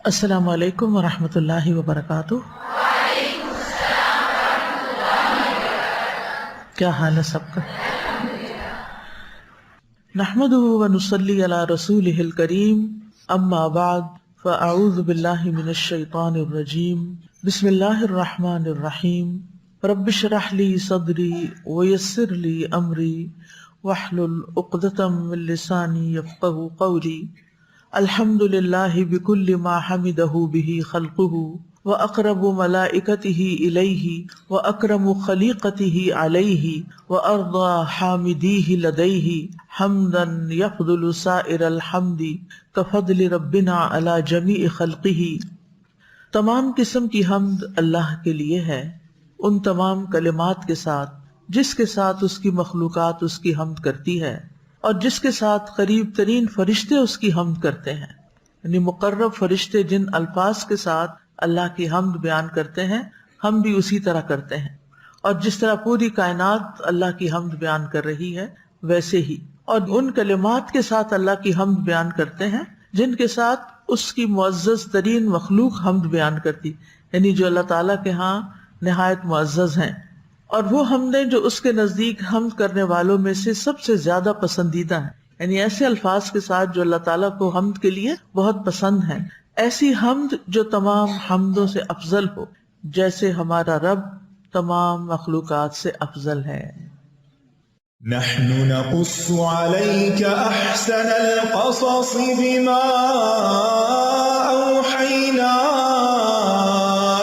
السلام علیکم ورحمۃ اللہ وبرکاتہ۔ کیا حال ہے سب کا؟ نحمدہ ونصلی علی رسولہ الکریم، اما بعد فاعوذ باللہ من الشیطان الرجیم، بسم اللہ الرحمن الرحیم۔ رب اشرح لی صدری ویسر لی امری واحلل عقدۃ من لسانی یفقہوا قولی۔ الحمد للہ بکل ما حمدہ بہ خلقہ واقرب ملائکتہ الیہ واکرم خلیقتہ علیہ وارضى حامدیہ لدیہ حمدا یفضل سائر الحمد کفضل ربنا علی جمیع خلقہ۔ تمام قسم کی حمد اللہ کے لیے ہے، ان تمام کلمات کے ساتھ جس کے ساتھ اس کی مخلوقات اس کی حمد کرتی ہے، اور جس کے ساتھ قریب ترین فرشتے اس کی حمد کرتے ہیں، یعنی مقرب فرشتے جن الفاظ کے ساتھ اللہ کی حمد بیان کرتے ہیں ہم بھی اسی طرح کرتے ہیں، اور جس طرح پوری کائنات اللہ کی حمد بیان کر رہی ہے ویسے ہی، اور ان کلمات کے ساتھ اللہ کی حمد بیان کرتے ہیں جن کے ساتھ اس کی معزز ترین مخلوق حمد بیان کرتی، یعنی جو اللہ تعالیٰ کے ہاں نہایت معزز ہیں، اور وہ حمدیں جو اس کے نزدیک حمد کرنے والوں میں سے سب سے زیادہ پسندیدہ ہیں، یعنی ایسے الفاظ کے ساتھ جو اللہ تعالیٰ کو حمد کے لیے بہت پسند ہیں، ایسی حمد جو تمام حمدوں سے افضل ہو، جیسے ہمارا رب تمام مخلوقات سے افضل ہے۔ نحن نقص عليك أحسن القصص بما أوحينا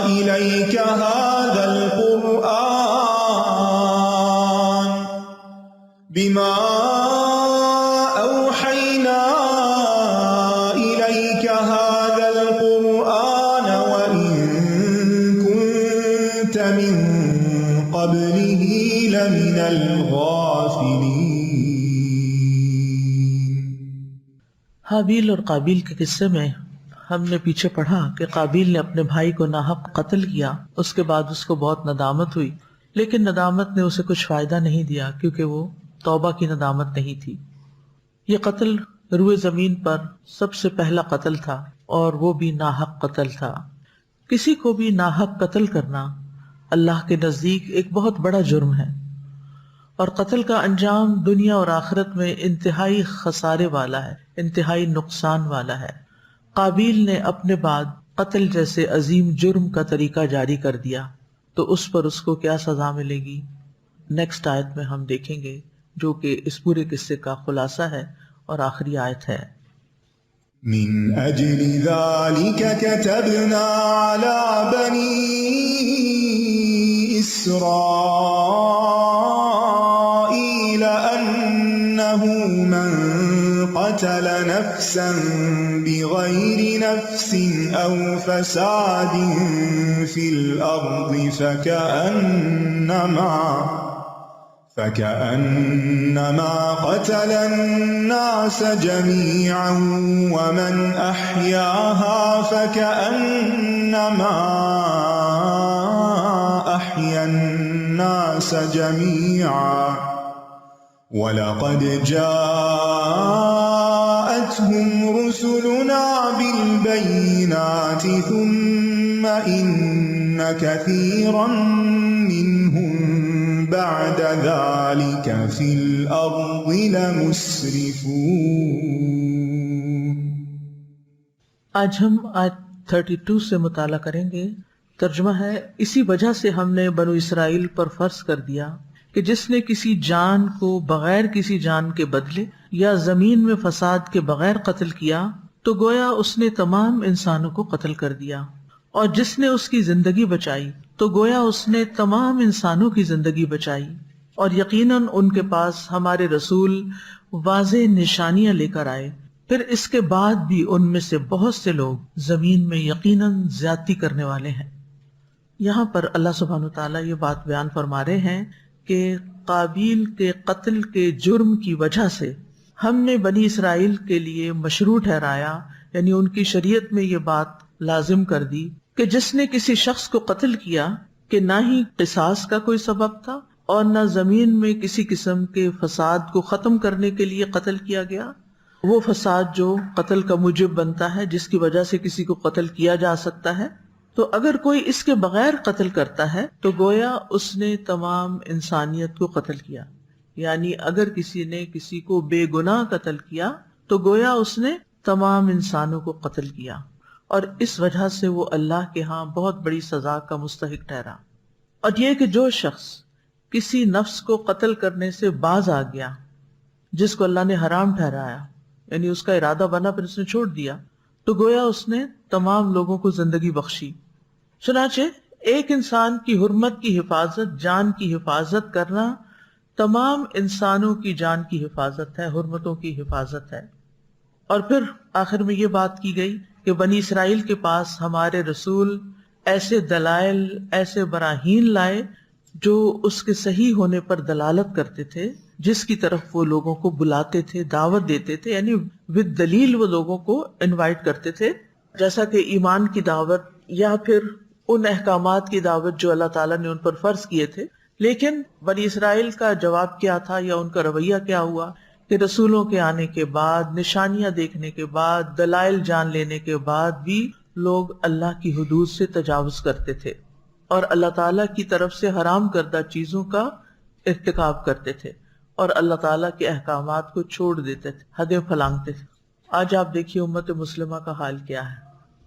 إليك هذا القرآن وإن كنت من قبله لمن الغافلين۔ حابیل اور قابیل کے قصے میں ہم نے پیچھے پڑھا کہ قابیل نے اپنے بھائی کو ناحق قتل کیا، اس کے بعد اس کو بہت ندامت ہوئی، لیکن ندامت نے اسے کچھ فائدہ نہیں دیا کیونکہ وہ توبہ کی ندامت نہیں تھی۔ یہ قتل روئے زمین پر سب سے پہلا قتل تھا، اور وہ بھی ناحق قتل تھا۔ کسی کو بھی ناحق قتل کرنا اللہ کے نزدیک ایک بہت بڑا جرم ہے، اور قتل کا انجام دنیا اور آخرت میں انتہائی خسارے والا ہے، انتہائی نقصان والا ہے۔ قابیل نے اپنے بعد قتل جیسے عظیم جرم کا طریقہ جاری کر دیا، تو اس پر اس کو کیا سزا ملے گی؟ نیکسٹ آیت میں ہم دیکھیں گے، جو کہ اس پورے قصے کا خلاصہ ہے اور آخری آیت ہے۔ من أجل ذلك كتبنا على بني إسرائيل أنه من قتل نفسا بغير نفس أو فساد في الأرض فكأنما قتل الناس جميعا ومن أحياها فكأنما أحيا الناس جميعا ولقد جاءتهم رسلنا بالبينات ثم إن كثيرا منهم بعد ذلك في الأرض لمسرفون۔ آج ہم آیت 32 سے مطالعہ کریں گے۔ ترجمہ ہے، اسی وجہ سے ہم نے بنو اسرائیل پر فرض کر دیا کہ جس نے کسی جان کو بغیر کسی جان کے بدلے یا زمین میں فساد کے بغیر قتل کیا تو گویا اس نے تمام انسانوں کو قتل کر دیا، اور جس نے اس کی زندگی بچائی تو گویا اس نے تمام انسانوں کی زندگی بچائی، اور یقیناً ان کے پاس ہمارے رسول واضح نشانیاں لے کر آئے، پھر اس کے بعد بھی ان میں سے بہت سے لوگ زمین میں یقیناً زیادتی کرنے والے ہیں۔ یہاں پر اللہ سبحانہ وتعالیٰ یہ بات بیان فرما رہے ہیں کہ قابیل کے قتل کے جرم کی وجہ سے ہم نے بنی اسرائیل کے لیے مشروع ٹھہرایا، یعنی ان کی شریعت میں یہ بات لازم کر دی کہ جس نے کسی شخص کو قتل کیا کہ نہ ہی قصاص کا کوئی سبب تھا اور نہ زمین میں کسی قسم کے فساد کو ختم کرنے کے لیے قتل کیا گیا، وہ فساد جو قتل کا موجب بنتا ہے، جس کی وجہ سے کسی کو قتل کیا جا سکتا ہے، تو اگر کوئی اس کے بغیر قتل کرتا ہے تو گویا اس نے تمام انسانیت کو قتل کیا. یعنی اگر کسی نے کسی کو بے گناہ قتل کیا تو گویا اس نے تمام انسانوں کو قتل کیا، اور اس وجہ سے وہ اللہ کے ہاں بہت بڑی سزا کا مستحق ٹھہرا. اور یہ کہ جو شخص کسی نفس کو قتل کرنے سے باز آ گیا جس کو اللہ نے حرام ٹھہرایا، یعنی اس کا ارادہ بنا پھر اس نے چھوڑ دیا، تو گویا اس نے تمام لوگوں کو زندگی بخشی. چنانچہ ایک انسان کی حرمت کی حفاظت، جان کی حفاظت کرنا تمام انسانوں کی جان کی حفاظت ہے، حرمتوں کی حفاظت ہے. اور پھر آخر میں یہ بات کی گئی کہ بنی اسرائیل کے پاس ہمارے رسول ایسے دلائل، ایسے براہین لائے جو اس کے صحیح ہونے پر دلالت کرتے تھے، جس کی طرف وہ لوگوں کو بلاتے تھے، دعوت دیتے تھے. یعنی ود دلیل وہ لوگوں کو انوائٹ کرتے تھے، جیسا کہ ایمان کی دعوت یا پھر ان احکامات کی دعوت جو اللہ تعالیٰ نے ان پر فرض کیے تھے. لیکن بنی اسرائیل کا جواب کیا تھا یا ان کا رویہ کیا ہوا کہ رسولوں کے آنے کے بعد، نشانیاں دیکھنے کے بعد، دلائل جان لینے کے بعد بھی لوگ اللہ کی حدود سے تجاوز کرتے تھے اور اللہ تعالیٰ کی طرف سے حرام کردہ چیزوں کا ارتکاب کرتے تھے اور اللہ تعالیٰ کے احکامات کو چھوڑ دیتے تھے، حدیں پھلانگتے تھے. آج آپ دیکھیے امت مسلمہ کا حال کیا ہے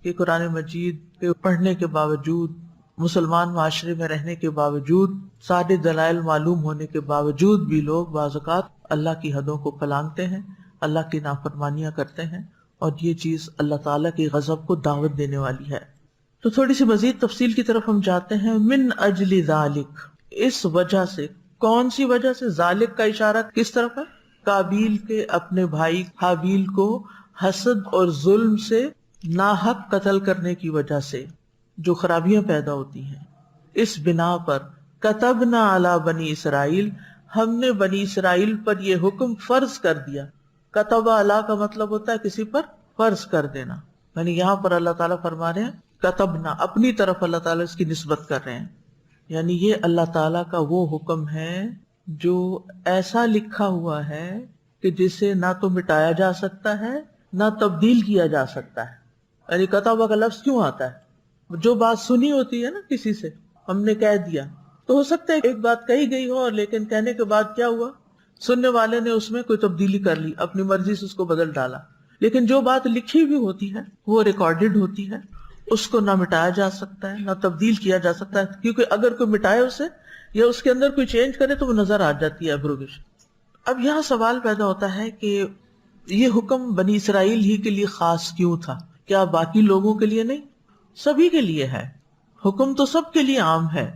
کہ قرآن مجید کے پڑھنے کے باوجود، مسلمان معاشرے میں رہنے کے باوجود، سارے دلائل معلوم ہونے کے باوجود بھی لوگ بعض اوقات اللہ کی حدوں کو پھلانگتے ہیں، اللہ کی نافرمانیاں کرتے ہیں، اور یہ چیز اللہ تعالیٰ کی غضب کو دعوت دینے والی ہے. تو تھوڑی سی مزید تفصیل کی طرف ہم جاتے ہیں. من اجل ذالک، اس وجہ سے. کون سی وجہ سے؟ ذالک کا اشارہ کس طرف ہے؟ قابیل کے اپنے بھائی حابیل کو حسد اور ظلم سے ناحق قتل کرنے کی وجہ سے جو خرابیاں پیدا ہوتی ہیں، اس بنا پر کتبنا علی بنی اسرائیل، ہم نے بنی اسرائیل پر یہ حکم فرض کر دیا. کتب علی کا مطلب ہوتا ہے کسی پر فرض کر دینا، یعنی یہاں پر اللہ تعالیٰ فرما رہے ہیں کتبنا، اپنی طرف اللہ تعالیٰ اس کی نسبت کر رہے ہیں. یعنی یہ اللہ تعالیٰ کا وہ حکم ہے جو ایسا لکھا ہوا ہے کہ جسے نہ تو مٹایا جا سکتا ہے نہ تبدیل کیا جا سکتا ہے. یعنی کتب کا لفظ کیوں آتا ہے؟ جو بات سنی ہوتی ہے نا کسی سے، ہم نے کہہ دیا، تو ہو سکتا ہے ایک بات کہی گئی ہو لیکن کہنے کے بعد کیا ہوا، سننے والے نے اس میں کوئی تبدیلی کر لی، اپنی مرضی سے اس کو بدل ڈالا. لیکن جو بات لکھی ہوئی ہوتی ہے وہ ریکارڈڈ ہوتی ہے، اس کو نہ مٹایا جا سکتا ہے نہ تبدیل کیا جا سکتا ہے، کیونکہ اگر کوئی مٹائے اسے یا اس کے اندر کوئی چینج کرے تو وہ نظر آ جاتی ہے ایبروگیشن. اب یہاں سوال پیدا ہوتا ہے کہ یہ حکم بنی اسرائیل ہی کے لیے خاص کیوں تھا؟ کیا باقی لوگوں کے لیے نہیں؟ سبھی کے لیے ہے. حکم تو سب کے لیے عام ہے،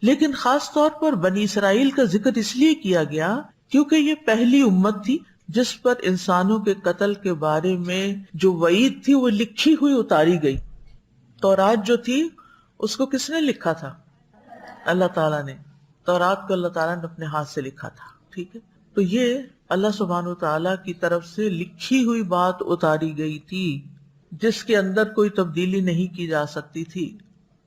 لیکن خاص طور پر بنی اسرائیل کا ذکر اس لیے کیا گیا کیونکہ یہ پہلی امت تھی جس پر انسانوں کے قتل کے بارے میں جو وعید تھی وہ لکھی ہوئی اتاری گئی. تورات جو تھی اس کو کس نے لکھا تھا؟ اللہ تعالیٰ نے. تورات کو اللہ تعالیٰ نے اپنے ہاتھ سے لکھا تھا. ٹھیک ہے، تو یہ اللہ سبحانہ و تعالیٰ کی طرف سے لکھی ہوئی بات اتاری گئی تھی جس کے اندر کوئی تبدیلی نہیں کی جا سکتی تھی.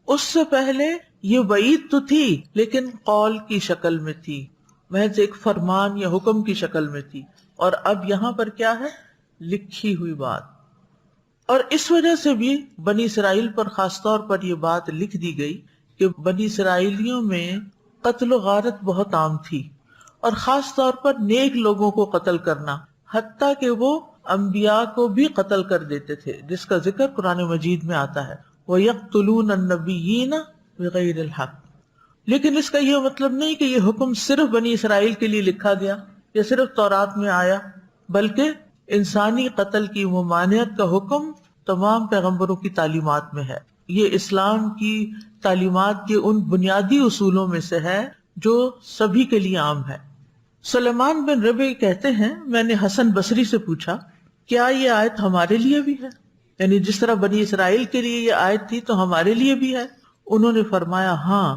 اس سے پہلے یہ وعید تو تھی لیکن قول کی شکل میں تھی، محض ایک فرمان یا حکم کی شکل میں تھی، اور اب یہاں پر کیا ہے؟ لکھی ہوئی بات. اور اس وجہ سے بھی بنی اسرائیل پر خاص طور پر یہ بات لکھ دی گئی کہ بنی اسرائیلیوں میں قتل و غارت بہت عام تھی، اور خاص طور پر نیک لوگوں کو قتل کرنا، حتیٰ کہ وہ انبیاء کو بھی قتل کر دیتے تھے، جس کا ذکر قرآن مجید میں آتا ہے وَيَقْتُلُونَ النَّبِيِّينَ بِغَيْرِ الْحَقِّ. لیکن اس کا یہ مطلب نہیں کہ یہ حکم صرف بنی اسرائیل کے لیے لکھا گیا یا صرف تورات میں آیا، بلکہ انسانی قتل کی ممانعت کا حکم تمام پیغمبروں کی تعلیمات میں ہے. یہ اسلام کی تعلیمات کے ان بنیادی اصولوں میں سے ہے جو سبھی کے لیے عام ہے. سلیمان بن ربیع کہتے ہیں میں نے حسن بصری سے پوچھا کیا یہ آیت ہمارے لیے بھی ہے؟ یعنی جس طرح بنی اسرائیل کے لیے یہ آیت تھی تو ہمارے لیے بھی ہے؟ انہوں نے فرمایا ہاں،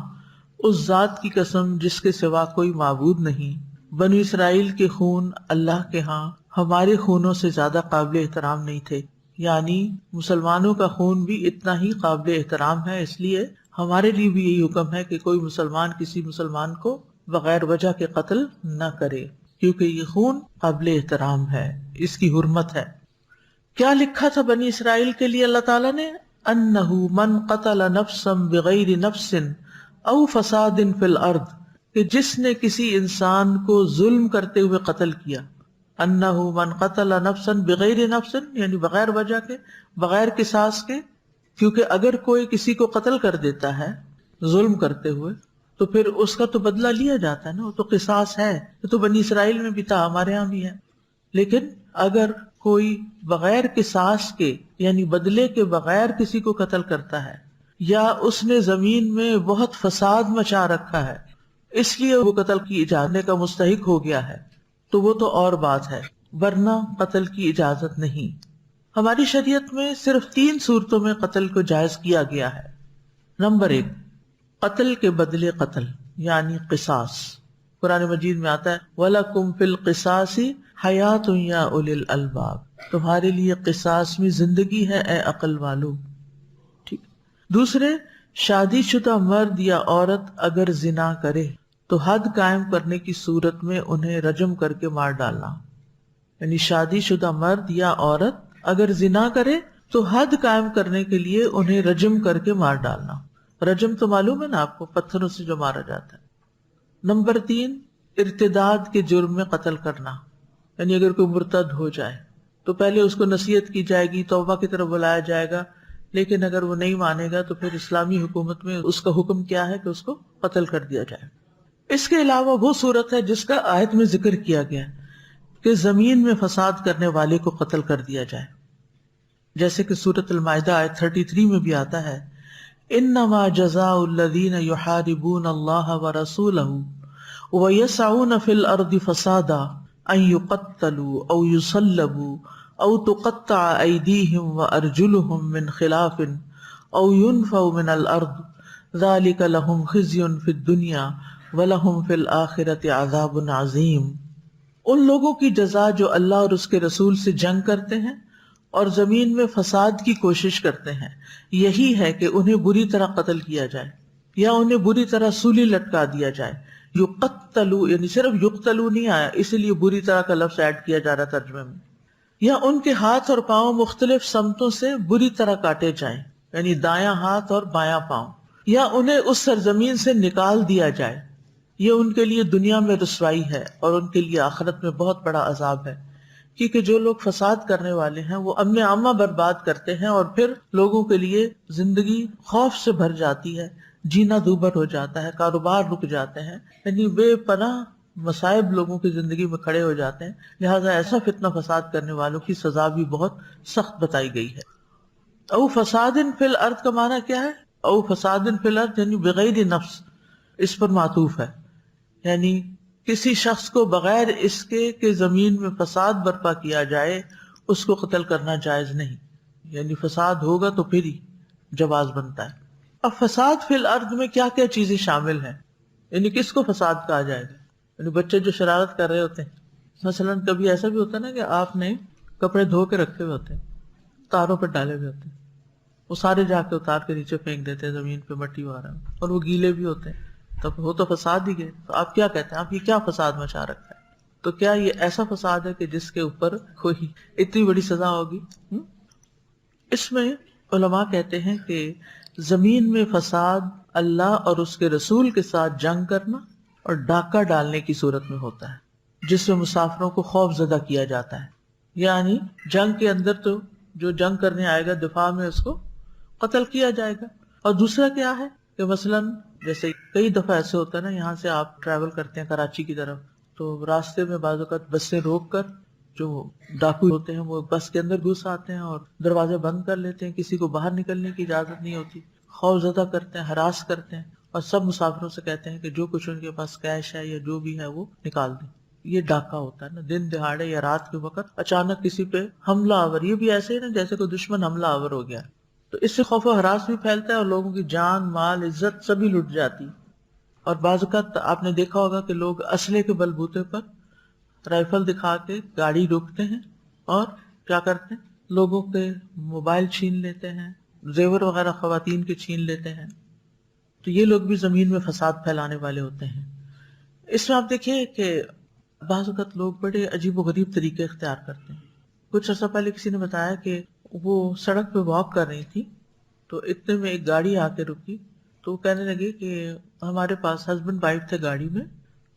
اس ذات کی قسم جس کے سوا کوئی معبود نہیں، بنی اسرائیل کے خون اللہ کے ہاں ہمارے خونوں سے زیادہ قابل احترام نہیں تھے. یعنی مسلمانوں کا خون بھی اتنا ہی قابل احترام ہے، اس لیے ہمارے لیے بھی یہی حکم ہے کہ کوئی مسلمان کسی مسلمان کو بغیر وجہ کے قتل نہ کرے. کیونکہ یہ خون قابل احترام ہے، اس کی حرمت ہے۔ کیا لکھا تھا بنی اسرائیل کے لیے اللہ تعالیٰ نے؟ انہ من قتل نفسا بغیر نفس او فساد فی الارض، کہ جس نے کسی انسان کو ظلم کرتے ہوئے قتل کیا۔ انہ من قتل نفسا بغیر نفس، یعنی بغیر وجہ کے، بغیر قصاص کے، کیونکہ اگر کوئی کسی کو قتل کر دیتا ہے ظلم کرتے ہوئے تو پھر اس کا تو بدلہ لیا جاتا ہے نا، وہ تو قصاص ہے، یہ تو بنی اسرائیل میں بھی تھا، ہمارے ہاں بھی ہے۔ لیکن اگر کوئی بغیر قصاص کے، یعنی بدلے کے بغیر کسی کو قتل کرتا ہے، یا اس نے زمین میں بہت فساد مچا رکھا ہے اس لیے وہ قتل کی جانے کا مستحق ہو گیا ہے، تو وہ تو اور بات ہے، ورنہ قتل کی اجازت نہیں۔ ہماری شریعت میں صرف 3 صورتوں میں قتل کو جائز کیا گیا ہے۔ نمبر 1، قتل کے بدلے قتل، یعنی قصاص۔ قرآن مجید میں آتا ہے وَلَكُمْ فِي الْقِصَاصِ حَيَاةٌ يَا أُولِي الْأَلْبَابِ، تمہارے لیے قصاص میں زندگی ہے اے عقل والو۔ ٹھیک۔ دوسرے، شادی شدہ مرد یا عورت اگر زنا کرے تو حد قائم کرنے کی صورت میں انہیں رجم کر کے مار ڈالنا، یعنی شادی شدہ مرد یا عورت اگر زنا کرے تو حد قائم کرنے کے لیے انہیں رجم کر کے مار ڈالنا۔ رجم تو معلوم ہے نا آپ کو، پتھروں سے جو مارا جاتا ہے۔ نمبر 3، ارتداد کے جرم میں قتل کرنا، یعنی اگر کوئی مرتد ہو جائے تو پہلے اس کو نصیحت کی جائے گی، توبہ کی طرف بلایا جائے گا، لیکن اگر وہ نہیں مانے گا تو پھر اسلامی حکومت میں اس کا حکم کیا ہے کہ اس کو قتل کر دیا جائے۔ اس کے علاوہ وہ صورت ہے جس کا آیت میں ذکر کیا گیا ہے کہ زمین میں فساد کرنے والے کو قتل کر دیا جائے، جیسے کہ سورۃ المائدہ آیت 33 میں بھی آتا ہے انما جزاء الذین یحاربون اللہ ورسولہ ویسعون فی الارض فسادا ان یقتلوا او یصلبوا او تقطع ایدیہم وارجلہم من خلاف او ینفوا من الارض ذلک لہم خزی فی الدنیا ولہم فی الآخرۃ عذاب عظیم۔ ان لوگوں کی جزا جو اللہ اور اس کے رسول سے جنگ کرتے ہیں اور زمین میں فساد کی کوشش کرتے ہیں، یہی ہے کہ انہیں بری طرح قتل کیا جائے یا انہیں بری طرح سولی لٹکا دیا جائے۔ یقتلوا، یعنی صرف یقتلوا نہیں آیا، اسی لیے بری طرح کا لفظ ایڈ کیا جا رہا ترجمے میں۔ یا ان کے ہاتھ اور پاؤں مختلف سمتوں سے بری طرح کاٹے جائیں، یعنی دایاں ہاتھ اور بایاں پاؤں، یا انہیں اس سرزمین سے نکال دیا جائے۔ یہ ان کے لیے دنیا میں رسوائی ہے اور ان کے لیے آخرت میں بہت بڑا عذاب ہے، کیونکہ جو لوگ فساد کرنے والے ہیں وہ امن عامہ برباد کرتے ہیں اور پھر لوگوں کے لیے زندگی خوف سے بھر جاتی ہے، جینا دوبر ہو جاتا ہے، کاروبار رک جاتے ہیں، یعنی بے پناہ مصائب لوگوں کی زندگی میں کھڑے ہو جاتے ہیں۔ لہٰذا ایسا فتنہ فساد کرنے والوں کی سزا بھی بہت سخت بتائی گئی ہے۔ او فساد فی الارض کا معنی کیا ہے؟ او فساد فی الارض یعنی بغیر نفس، اس پر معطوف ہے، یعنی کسی شخص کو بغیر اس کے کہ زمین میں فساد برپا کیا جائے اس کو قتل کرنا جائز نہیں، یعنی فساد ہوگا تو پھر ہی جواز بنتا ہے۔ اب فساد فی الارض میں کیا کیا چیزیں شامل ہیں، یعنی کس کو فساد کہا جائے گا؟ یعنی بچے جو شرارت کر رہے ہوتے ہیں، مثلاً کبھی ایسا بھی ہوتا ہے نا کہ آپ نے کپڑے دھو کے رکھے ہوئے ہوتے ہیں، تاروں پہ ڈالے ہوئے ہوتے ہیں، وہ سارے جا کے اتار کے نیچے پھینک دیتے ہیں، زمین پہ مٹی وغیرہ، اور وہ گیلے بھی ہوتے ہیں، تب وہ تو فساد ہی گئے۔ تو آپ کیا کہتے ہیں، آپ یہ کیا فساد مچا رکھا ہے؟ تو کیا یہ ایسا فساد ہے کہ جس کے اوپر کوئی اتنی بڑی سزا ہوگی؟ اس میں علماء کہتے ہیں کہ زمین میں فساد اللہ اور اس کے رسول کے ساتھ جنگ کرنا اور ڈاکہ ڈالنے کی صورت میں ہوتا ہے، جس میں مسافروں کو خوف زدہ کیا جاتا ہے، یعنی جنگ کے اندر تو جو جنگ کرنے آئے گا دفاع میں اس کو قتل کیا جائے گا۔ اور دوسرا کیا ہے کہ مثلاً جیسے کئی دفعہ ایسے ہوتا ہے نا، یہاں سے آپ ٹریول کرتے ہیں کراچی کی طرف، تو راستے میں بعض اوقات بسیں روک کر جو ڈاکو ہوتے ہیں وہ بس کے اندر گھس آتے ہیں اور دروازے بند کر لیتے ہیں، کسی کو باہر نکلنے کی اجازت نہیں ہوتی، خوف زدہ کرتے ہیں، ہراس کرتے ہیں، اور سب مسافروں سے کہتے ہیں کہ جو کچھ ان کے پاس کیش ہے یا جو بھی ہے وہ نکال دیں۔ یہ ڈاکہ ہوتا ہے نا، دن دہاڑے یا رات کے وقت اچانک کسی پہ حملہ آور، یہ بھی ایسے ہی نا جیسے کوئی دشمن حملہ آور ہو گیا، تو اس سے خوف و ہراس بھی پھیلتا ہے اور لوگوں کی جان، مال، عزت سبھی لٹ جاتی۔ اور بعض اوقات آپ نے دیکھا ہوگا کہ لوگ اسلحے کے بلبوتے پر رائفل دکھا کے گاڑی روکتے ہیں اور کیا کرتے ہیں، لوگوں کے موبائل چھین لیتے ہیں، زیور وغیرہ خواتین کے چھین لیتے ہیں۔ تو یہ لوگ بھی زمین میں فساد پھیلانے والے ہوتے ہیں۔ اس میں آپ دیکھیں کہ بعض اوقات لوگ بڑے عجیب و غریب طریقے اختیار کرتے ہیں. کچھ عرصہ پہلے کسی نے بتایا کہ وہ سڑک پہ واک کر رہی تھی تو اتنے میں ایک گاڑی آ کے رکی تو وہ کہنے لگے کہ ہمارے پاس ہسبینڈ وائف تھے گاڑی میں,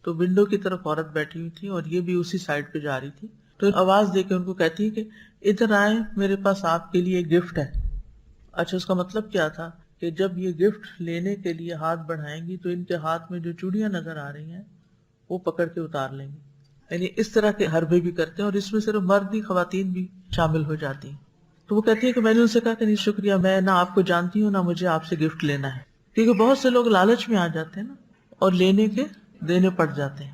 تو ونڈو کی طرف عورت بیٹھی ہوئی تھی اور یہ بھی اسی سائڈ پہ جا رہی تھی, تو آواز دے کے ان کو کہتی ہے کہ ادھر آئیں, میرے پاس آپ کے لیے گفٹ ہے. اچھا, اس کا مطلب کیا تھا کہ جب یہ گفٹ لینے کے لیے ہاتھ بڑھائیں گی تو ان کے ہاتھ میں جو چوڑیاں نظر آ رہی ہیں وہ پکڑ کے اتار لیں گی. یعنی اس طرح کے حربے بھی کرتے ہیں, اور اس میں صرف مرد ہی, خواتین بھی شامل ہو جاتی ہیں. تو وہ کہتی ہے کہ میں نے ان سے کہا کہ نہیں شکریہ, میں نہ آپ کو جانتی ہوں نہ مجھے آپ سے گفٹ لینا ہے, کیونکہ بہت سے لوگ لالچ میں آ جاتے ہیں نا اور لینے کے دینے پڑ جاتے ہیں.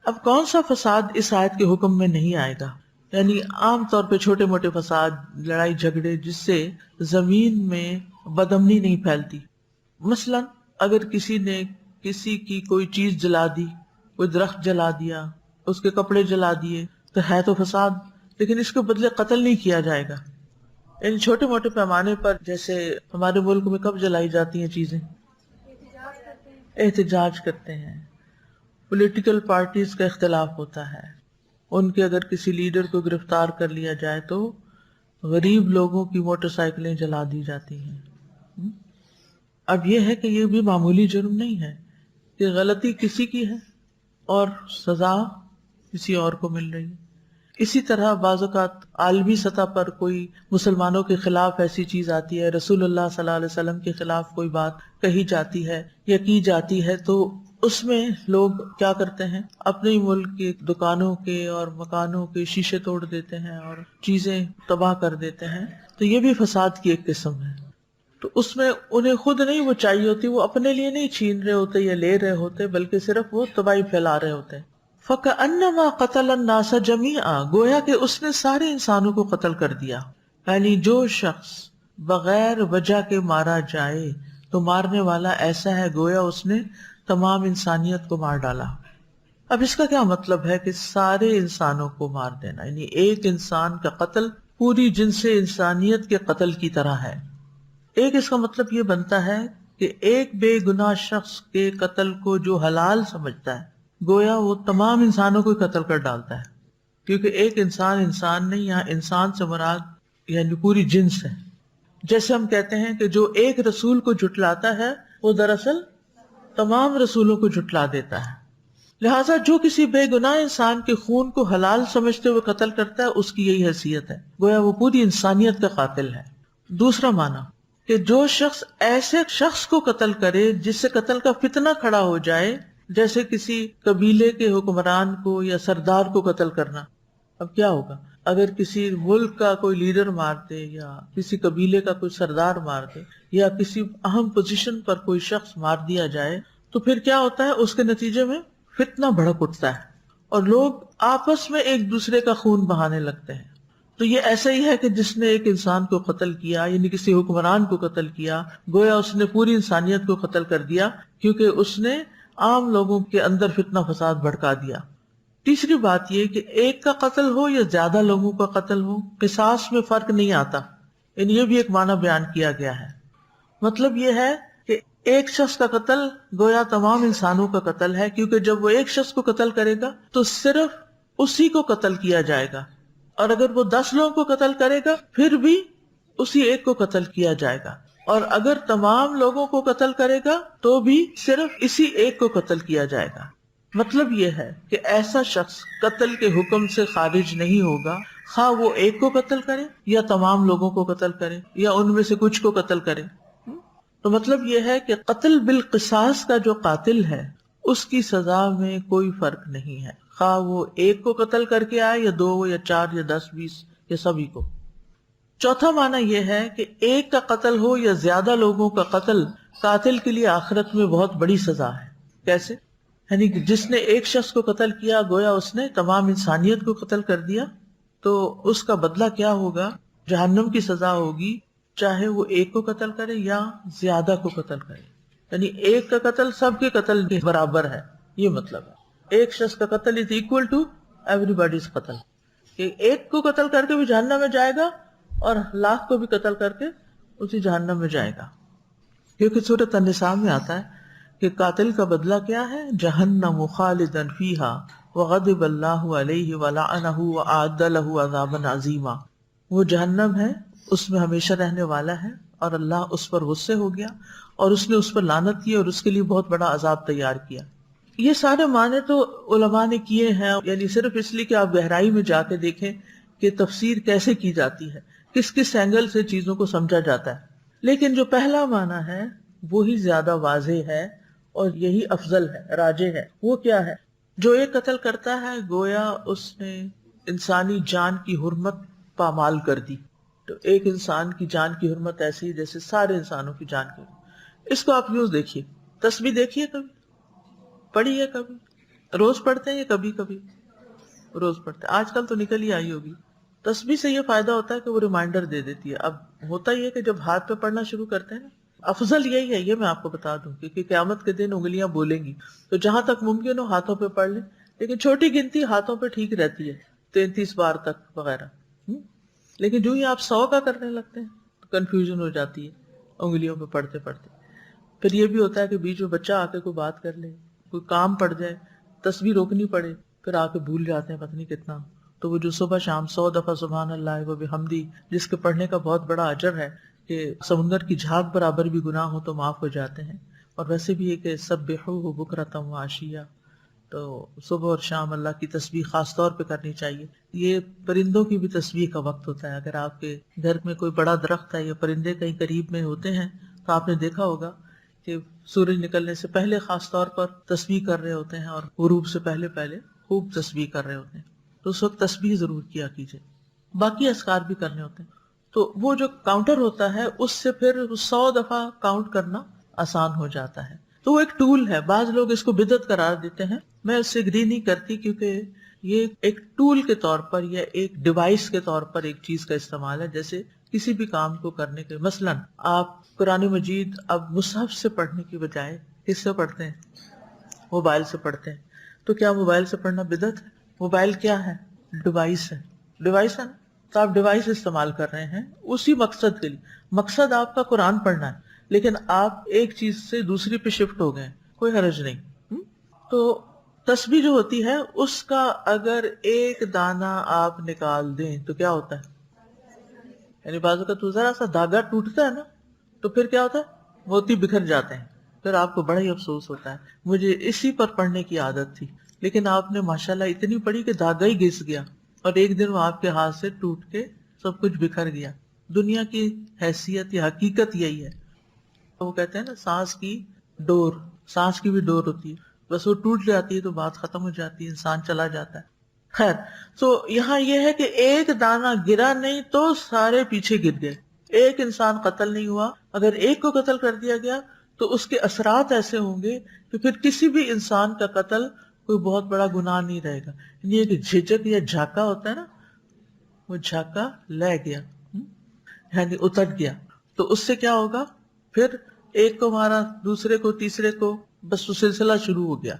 اب کون سا فساد اس آیت کے حکم میں نہیں آئے گا؟ یعنی عام طور پہ چھوٹے موٹے فساد, لڑائی جھگڑے جس سے زمین میں بدامنی نہیں پھیلتی. مثلا اگر کسی نے کسی کی کوئی چیز جلا دی, کوئی درخت جلا دیا, اس کے کپڑے جلا دیے, تو ہے تو فساد, لیکن اس کے بدلے قتل نہیں کیا جائے گا. یعنی چھوٹے موٹے پیمانے پر, جیسے ہمارے ملک میں کب جلائی جاتی ہیں چیزیں؟ احتجاج کرتے ہیں. پولیٹیکل پارٹیز کا اختلاف ہوتا ہے, ان کے اگر کسی لیڈر کو گرفتار کر لیا جائے تو غریب لوگوں کی موٹر سائیکلیں جلا دی جاتی ہیں. اب یہ ہے کہ یہ بھی معمولی جرم نہیں ہے کہ غلطی کسی کی ہے اور سزا کسی اور کو مل رہی ہے. اسی طرح بعض اوقات عالمی سطح پر کوئی مسلمانوں کے خلاف ایسی چیز آتی ہے, رسول اللہ صلی اللہ علیہ وسلم کے خلاف کوئی بات کہی جاتی ہے یا کی جاتی ہے, تو اس میں لوگ کیا کرتے ہیں, اپنے ہی ملک کے دکانوں کے اور مکانوں کے شیشے توڑ دیتے ہیں اور چیزیں تباہ کر دیتے ہیں. تو یہ بھی فساد کی ایک قسم ہے. تو اس میں انہیں خود نہیں وہ چاہیے ہوتی, وہ اپنے لیے نہیں چھین رہے ہوتے یا لے رہے ہوتے, بلکہ صرف وہ تباہی پھیلا رہے ہوتے ہیں. فَكَأَنَّمَا قَتَلَ النَّاسَ جَمِيعًا, گویا کہ اس نے سارے انسانوں کو قتل کر دیا. یعنی جو شخص بغیر وجہ کے مارا جائے تو مارنے والا ایسا ہے گویا اس نے تمام انسانیت کو مار ڈالا. اب اس کا کیا مطلب ہے کہ سارے انسانوں کو مار دینا, یعنی ایک انسان کا قتل پوری جنس انسانیت کے قتل کی طرح ہے. ایک اس کا مطلب یہ بنتا ہے کہ ایک بے گناہ شخص کے قتل کو جو حلال سمجھتا ہے گویا وہ تمام انسانوں کو قتل کر ڈالتا ہے, کیونکہ ایک انسان نہیں, یہاں انسان سے مراد یعنی پوری جنس ہے. جیسے ہم کہتے ہیں کہ جو ایک رسول کو جھٹلاتا ہے وہ دراصل تمام رسولوں کو جھٹلا دیتا ہے. لہٰذا جو کسی بے گناہ انسان کے خون کو حلال سمجھتے ہوئے قتل کرتا ہے اس کی یہی حیثیت ہے, گویا وہ پوری انسانیت کا قاتل ہے. دوسرا معنی کہ جو شخص ایسے شخص کو قتل کرے جس سے قتل کا فتنہ کھڑا ہو جائے, جیسے کسی قبیلے کے حکمران کو یا سردار کو قتل کرنا. اب کیا ہوگا اگر کسی ملک کا کوئی لیڈر مار دے یا کسی قبیلے کا کوئی سردار مار دے یا کسی اہم پوزیشن پر کوئی شخص مار دیا جائے, تو پھر کیا ہوتا ہے, اس کے نتیجے میں فتنہ بھڑک اٹھتا ہے اور لوگ آپس میں ایک دوسرے کا خون بہانے لگتے ہیں. تو یہ ایسا ہی ہے کہ جس نے ایک انسان کو قتل کیا, یعنی کسی حکمران کو قتل کیا, گویا اس نے پوری انسانیت کو قتل کر دیا, کیونکہ اس نے عام لوگوں کے اندر فتنہ فساد بھڑکا دیا. تیسری بات یہ کہ ایک کا قتل ہو یا زیادہ لوگوں کا قتل ہو, قصاص میں فرق نہیں آتا. یعنی یہ بھی ایک معنی بیان کیا گیا ہے. مطلب یہ ہے کہ ایک شخص کا قتل گویا تمام انسانوں کا قتل ہے, کیونکہ جب وہ ایک شخص کو قتل کرے گا تو صرف اسی کو قتل کیا جائے گا, اور اگر وہ 10 لوگوں کو قتل کرے گا پھر بھی اسی ایک کو قتل کیا جائے گا, اور اگر تمام لوگوں کو قتل کرے گا تو بھی صرف اسی ایک کو قتل کیا جائے گا. مطلب یہ ہے کہ ایسا شخص قتل کے حکم سے خارج نہیں ہوگا, خواہ وہ ایک کو قتل کرے یا تمام لوگوں کو قتل کرے یا ان میں سے کچھ کو قتل کرے. تو مطلب یہ ہے کہ قتل بالقصاص کا جو قاتل ہے اس کی سزا میں کوئی فرق نہیں ہے, خواہ وہ ایک کو قتل کر کے آئے یا 2 یا 4 یا 10 20 یا سبھی کو. چوتھا معنی یہ ہے کہ ایک کا قتل ہو یا زیادہ لوگوں کا قتل قاتل کے لیے آخرت میں بہت بڑی سزا ہے. کیسے؟ یعنی کہ جس نے ایک شخص کو قتل کیا گویا اس نے تمام انسانیت کو قتل کر دیا, تو اس کا بدلہ کیا ہوگا؟ جہنم کی سزا ہوگی, چاہے وہ ایک کو قتل کرے یا زیادہ کو قتل کرے. یعنی ایک کا قتل سب کے قتل کے برابر ہے, یہ مطلب ہے. ایک شخص کا قتل is equal to everybody's قتل, کہ ایک کو قتل کر کے بھی جہنم میں جائے گا اور 1,00,000 کو بھی قتل کر کے اسی جہنم میں جائے گا. کیونکہ سورۃ النساء میں آتا ہے کہ قاتل کا بدلہ کیا ہے؟ جہنم خالدن فیہا وغضب اللہ علیہ ولعنہ وأعد له عذابا عظیما، وہ جہنم ہے، اس میں ہمیشہ رہنے والا ہے، اور اللہ اس پر غصے ہو گیا اور اس نے اس پر لعنت کی اور اس کے لیے بہت بڑا عذاب تیار کیا۔ یہ سارے معنی تو علماء نے کیے ہیں، یعنی صرف اس لیے کہ آپ گہرائی میں جا کے دیکھیں کہ تفسیر کیسے کی جاتی ہے، کس کس اینگل سے چیزوں کو سمجھا جاتا ہے۔ لیکن جو پہلا معنی ہے وہی زیادہ واضح ہے اور یہی افضل ہے، راجح ہے۔ وہ کیا ہے؟ جو ایک قتل کرتا ہے گویا اس نے انسانی جان کی حرمت پامال کر دی۔ تو ایک انسان کی جان کی حرمت ایسی ہے جیسے سارے انسانوں کی جان کی حرمت۔ اس کو آپ یوں دیکھیے، تسبیح دیکھیے، کبھی پڑھی ہے؟ کبھی روز پڑھتے ہیں یا کبھی کبھی روز پڑھتے ہیں؟ آج کل تو نکل ہی آئی ہوگی۔ تسبیح سے یہ فائدہ ہوتا ہے کہ وہ ریمائنڈر دے دیتی ہے۔ اب ہوتا یہ کہ جب ہاتھ پہ پڑھنا شروع کرتے ہیں نا، افضل یہی ہے، یہ میں آپ کو بتا دوں، کیونکہ قیامت کے دن انگلیاں بولیں گی، تو جہاں تک ممکن ہو ہاتھوں پہ پڑھ لیں، لیکن چھوٹی گنتی ہاتھوں پہ ٹھیک رہتی ہے، 33 بار تک وغیرہ۔ لیکن جو ہی آپ 100 کا کرنے لگتے ہیں تو کنفیوژن ہو جاتی ہے انگلیوں پہ پڑھتے پڑھتے۔ پھر یہ بھی ہوتا ہے کہ بیچ میں بچہ آ کے کوئی بات کر لے، کوئی کام پڑ جائے، تسبیح روکنی پڑے، پھر آ کے بھول جاتے ہیں پتہ نہیں کتنا۔ تو وہ جو صبح شام 100 دفعہ سبحان اللہ و بحمدی، جس کے پڑھنے کا بہت بڑا اجر ہے کہ سمندر کی جھاگ برابر بھی گناہ ہو تو معاف ہو جاتے ہیں۔ اور ویسے بھی یہ کہ سبحوہ بکرۃ و عشیہ، تو صبح اور شام اللہ کی تسبیح خاص طور پہ کرنی چاہیے۔ یہ پرندوں کی بھی تسبیح کا وقت ہوتا ہے۔ اگر آپ کے گھر میں کوئی بڑا درخت ہے یا پرندے کہیں قریب میں ہوتے ہیں تو آپ نے دیکھا ہوگا کہ سورج نکلنے سے پہلے خاص طور پر تسبیح کر رہے ہوتے ہیں اور غروب سے پہلے خوب تسبیح کر رہے ہوتے ہیں، تو اس وقت تسبیح ضرور کیا کیجیے۔ باقی اذکار بھی کرنے ہوتے ہیں۔ تو وہ جو کاؤنٹر ہوتا ہے اس سے پھر 100 دفعہ کاؤنٹ کرنا آسان ہو جاتا ہے۔ تو وہ ایک ٹول ہے، بعض لوگ اس کو بدعت قرار دیتے ہیں، میں اس سے اگری نہیں کرتی، کیونکہ یہ ایک ٹول کے طور پر یا ایک ڈیوائس کے طور پر ایک چیز کا استعمال ہے، جیسے کسی بھی کام کو کرنے کے۔ مثلا آپ قرآن مجید اب مصحف سے پڑھنے کی بجائے کس سے پڑھتے ہیں؟ موبائل سے پڑھتے ہیں۔ تو کیا موبائل سے پڑھنا بدعت ہے؟ موبائل کیا ہے؟ ڈیوائس ہے، ڈیوائس ہے نا، تو آپ ڈیوائس استعمال کر رہے ہیں اسی مقصد کے لیے۔ مقصد آپ کا قرآن پڑھنا ہے، لیکن آپ ایک چیز سے دوسری پہ شفٹ ہو گئے، کوئی حرج نہیں۔ تو تسبیح جو ہوتی ہے اس کا اگر ایک دانہ آپ نکال دیں تو کیا ہوتا ہے؟ یعنی بازو کا تو ذرا سا دھاگا ٹوٹتا ہے نا، تو پھر کیا ہوتا ہے؟ موتی بکھر جاتے ہیں۔ پھر آپ کو بڑا ہی افسوس ہوتا ہے، مجھے اسی پر پڑھنے کی عادت تھی، لیکن آپ نے ماشاءاللہ اتنی پڑھی کہ دھاگا ہی گھس گیا اور ایک دن وہ آپ کے ہاتھ سے ٹوٹ کے سب کچھ بکھر گیا۔ دنیا کی حیثیت یا حقیقت یہی ہے۔ وہ کہتے ہیں نا سانس کی ڈور، سانس کی بھی ڈور ہوتی ہے، بس وہ ٹوٹ جاتی ہے تو بات ختم ہو جاتی ہے، انسان چلا جاتا ہے۔ خیر، تو یہاں یہ ہے کہ ایک دانہ گرا نہیں تو سارے پیچھے گر گئے۔ ایک انسان قتل نہیں ہوا، اگر ایک کو قتل کر دیا گیا تو اس کے اثرات ایسے ہوں گے کہ پھر کسی بھی انسان کا قتل کوئی بہت بڑا گناہ نہیں رہے گا۔ یہ کہ جھجک یا جھاکا ہوتا ہے نا، وہ جھاکا لے گیا، یعنی اتر گیا، تو اس سے کیا ہوگا؟ پھر ایک کو مارا، دوسرے کو، تیسرے کو، بس وہ سلسلہ شروع ہو گیا۔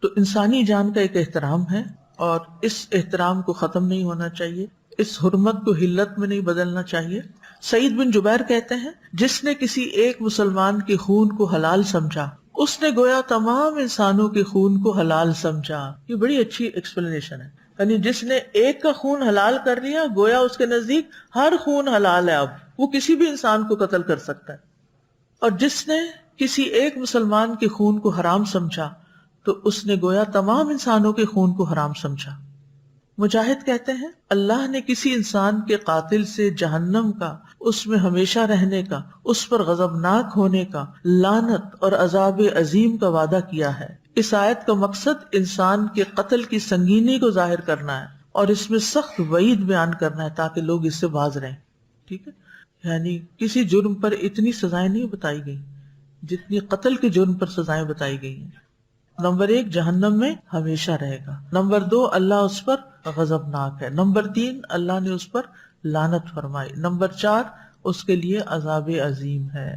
تو انسانی جان کا ایک احترام ہے اور اس احترام کو ختم نہیں ہونا چاہیے، اس حرمت کو حلت میں نہیں بدلنا چاہیے۔ سعید بن جبیر کہتے ہیں جس نے کسی ایک مسلمان کے خون کو حلال سمجھا اس نے گویا تمام انسانوں کے خون کو حلال سمجھا۔ یہ بڑی اچھی ایکسپلینیشن ہے، یعنی جس نے ایک کا خون حلال کر لیا گویا اس کے نزدیک ہر خون حلال ہے، اب وہ کسی بھی انسان کو قتل کر سکتا ہے۔ اور جس نے کسی ایک مسلمان کے خون کو حرام سمجھا تو اس نے گویا تمام انسانوں کے خون کو حرام سمجھا۔ مجاہد کہتے ہیں اللہ نے کسی انسان کے قاتل سے جہنم کا، اس میں ہمیشہ رہنے کا، اس پر غضبناک ہونے کا، لعنت اور عذاب عظیم کا وعدہ کیا ہے۔ اس آیت کا مقصد انسان کے قتل کی سنگینی کو ظاہر کرنا ہے اور اس میں سخت وعید بیان کرنا ہے تاکہ لوگ اس سے باز رہیں۔ ٹھیک ہے، یعنی کسی جرم پر اتنی سزائیں نہیں بتائی گئی جتنی قتل کے جرم پر سزائیں بتائی گئی ہیں۔ نمبر 1 جہنم میں ہمیشہ رہے گا، نمبر 2 اللہ اس پر غضبناک ہے، نمبر 3 اللہ نے اس پر لعنت فرمائی، نمبر 4 اس کے لیے عذاب عظیم ہے۔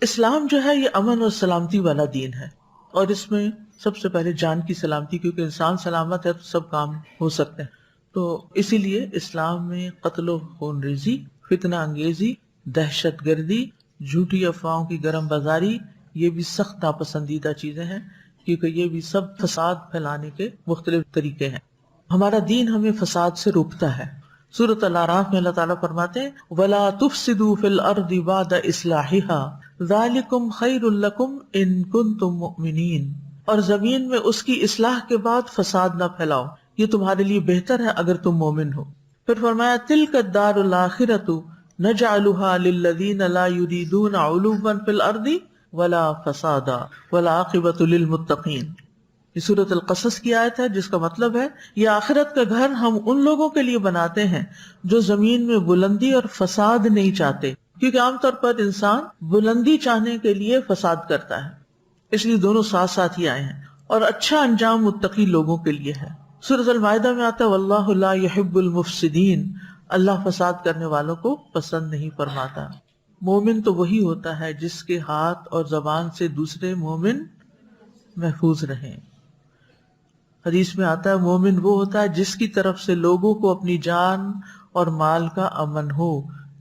اسلام جو ہے یہ امن اور سلامتی والا دین ہے، اور اس میں سب سے پہلے جان کی سلامتی، کیونکہ انسان سلامت ہے تو سب کام ہو سکتے ہیں۔ تو اسی لیے اسلام میں قتل و خون ریزی، فتنہ انگیزی، دہشت گردی، جھوٹی افواہوں کی گرم بازاری، یہ بھی سخت ناپسندیدہ چیزیں ہیں، کیونکہ یہ بھی سب فساد پھیلانے کے مختلف طریقے ہیں. ہمارا دین ہمیں فساد سے روکتا ہے. سورۃ الاعراف میں اللہ تعالیٰ فرماتے ہیں وَلَا تُفْسِدُوا فِي الْأَرْضِ بَعْدَ إِصْلَاحِهَا ذَلِكُمْ خَيْرٌ لَكُمْ إِن كُنتُم مُؤْمِنِينَ. اور زمین میں اس کی اصلاح کے بعد فساد نہ پھیلاؤ، یہ تمہارے لیے بہتر ہے اگر تم مومن ہو. پھر فرمایا تِلْكَ الدَّارُ الْآخِرَةُ نَجْعَلُهَا لِلَّذِينَ لَا يُرِيدُونَ عُلُوًّا فِي الْأَرْضِ وَلَا فَسَادًا وَالْعَاقِبَةُ لِلْمُتَّقِينَ. یہ سورۃ القصص کی آیت ہے جس کا مطلب ہے یہ آخرت کا گھر ہم ان لوگوں کے لیے بناتے ہیں جو زمین میں بلندی اور فساد نہیں چاہتے، کیونکہ عام طور پر انسان بلندی چاہنے کے لیے فساد کرتا ہے، اس لیے دونوں ساتھ ساتھ ہی آئے ہیں. اور اچھا انجام متقی لوگوں کے لیے ہے. سورۃ المائدہ میں آتا ہے واللہ لا يحب المفسدین، اللہ فساد کرنے والوں کو پسند نہیں فرماتا. مومن تو وہی ہوتا ہے جس کے ہاتھ اور زبان سے دوسرے مومن محفوظ رہیں. حدیث میں آتا ہے مومن وہ ہوتا ہے جس کی طرف سے لوگوں کو اپنی جان اور مال کا امن ہو،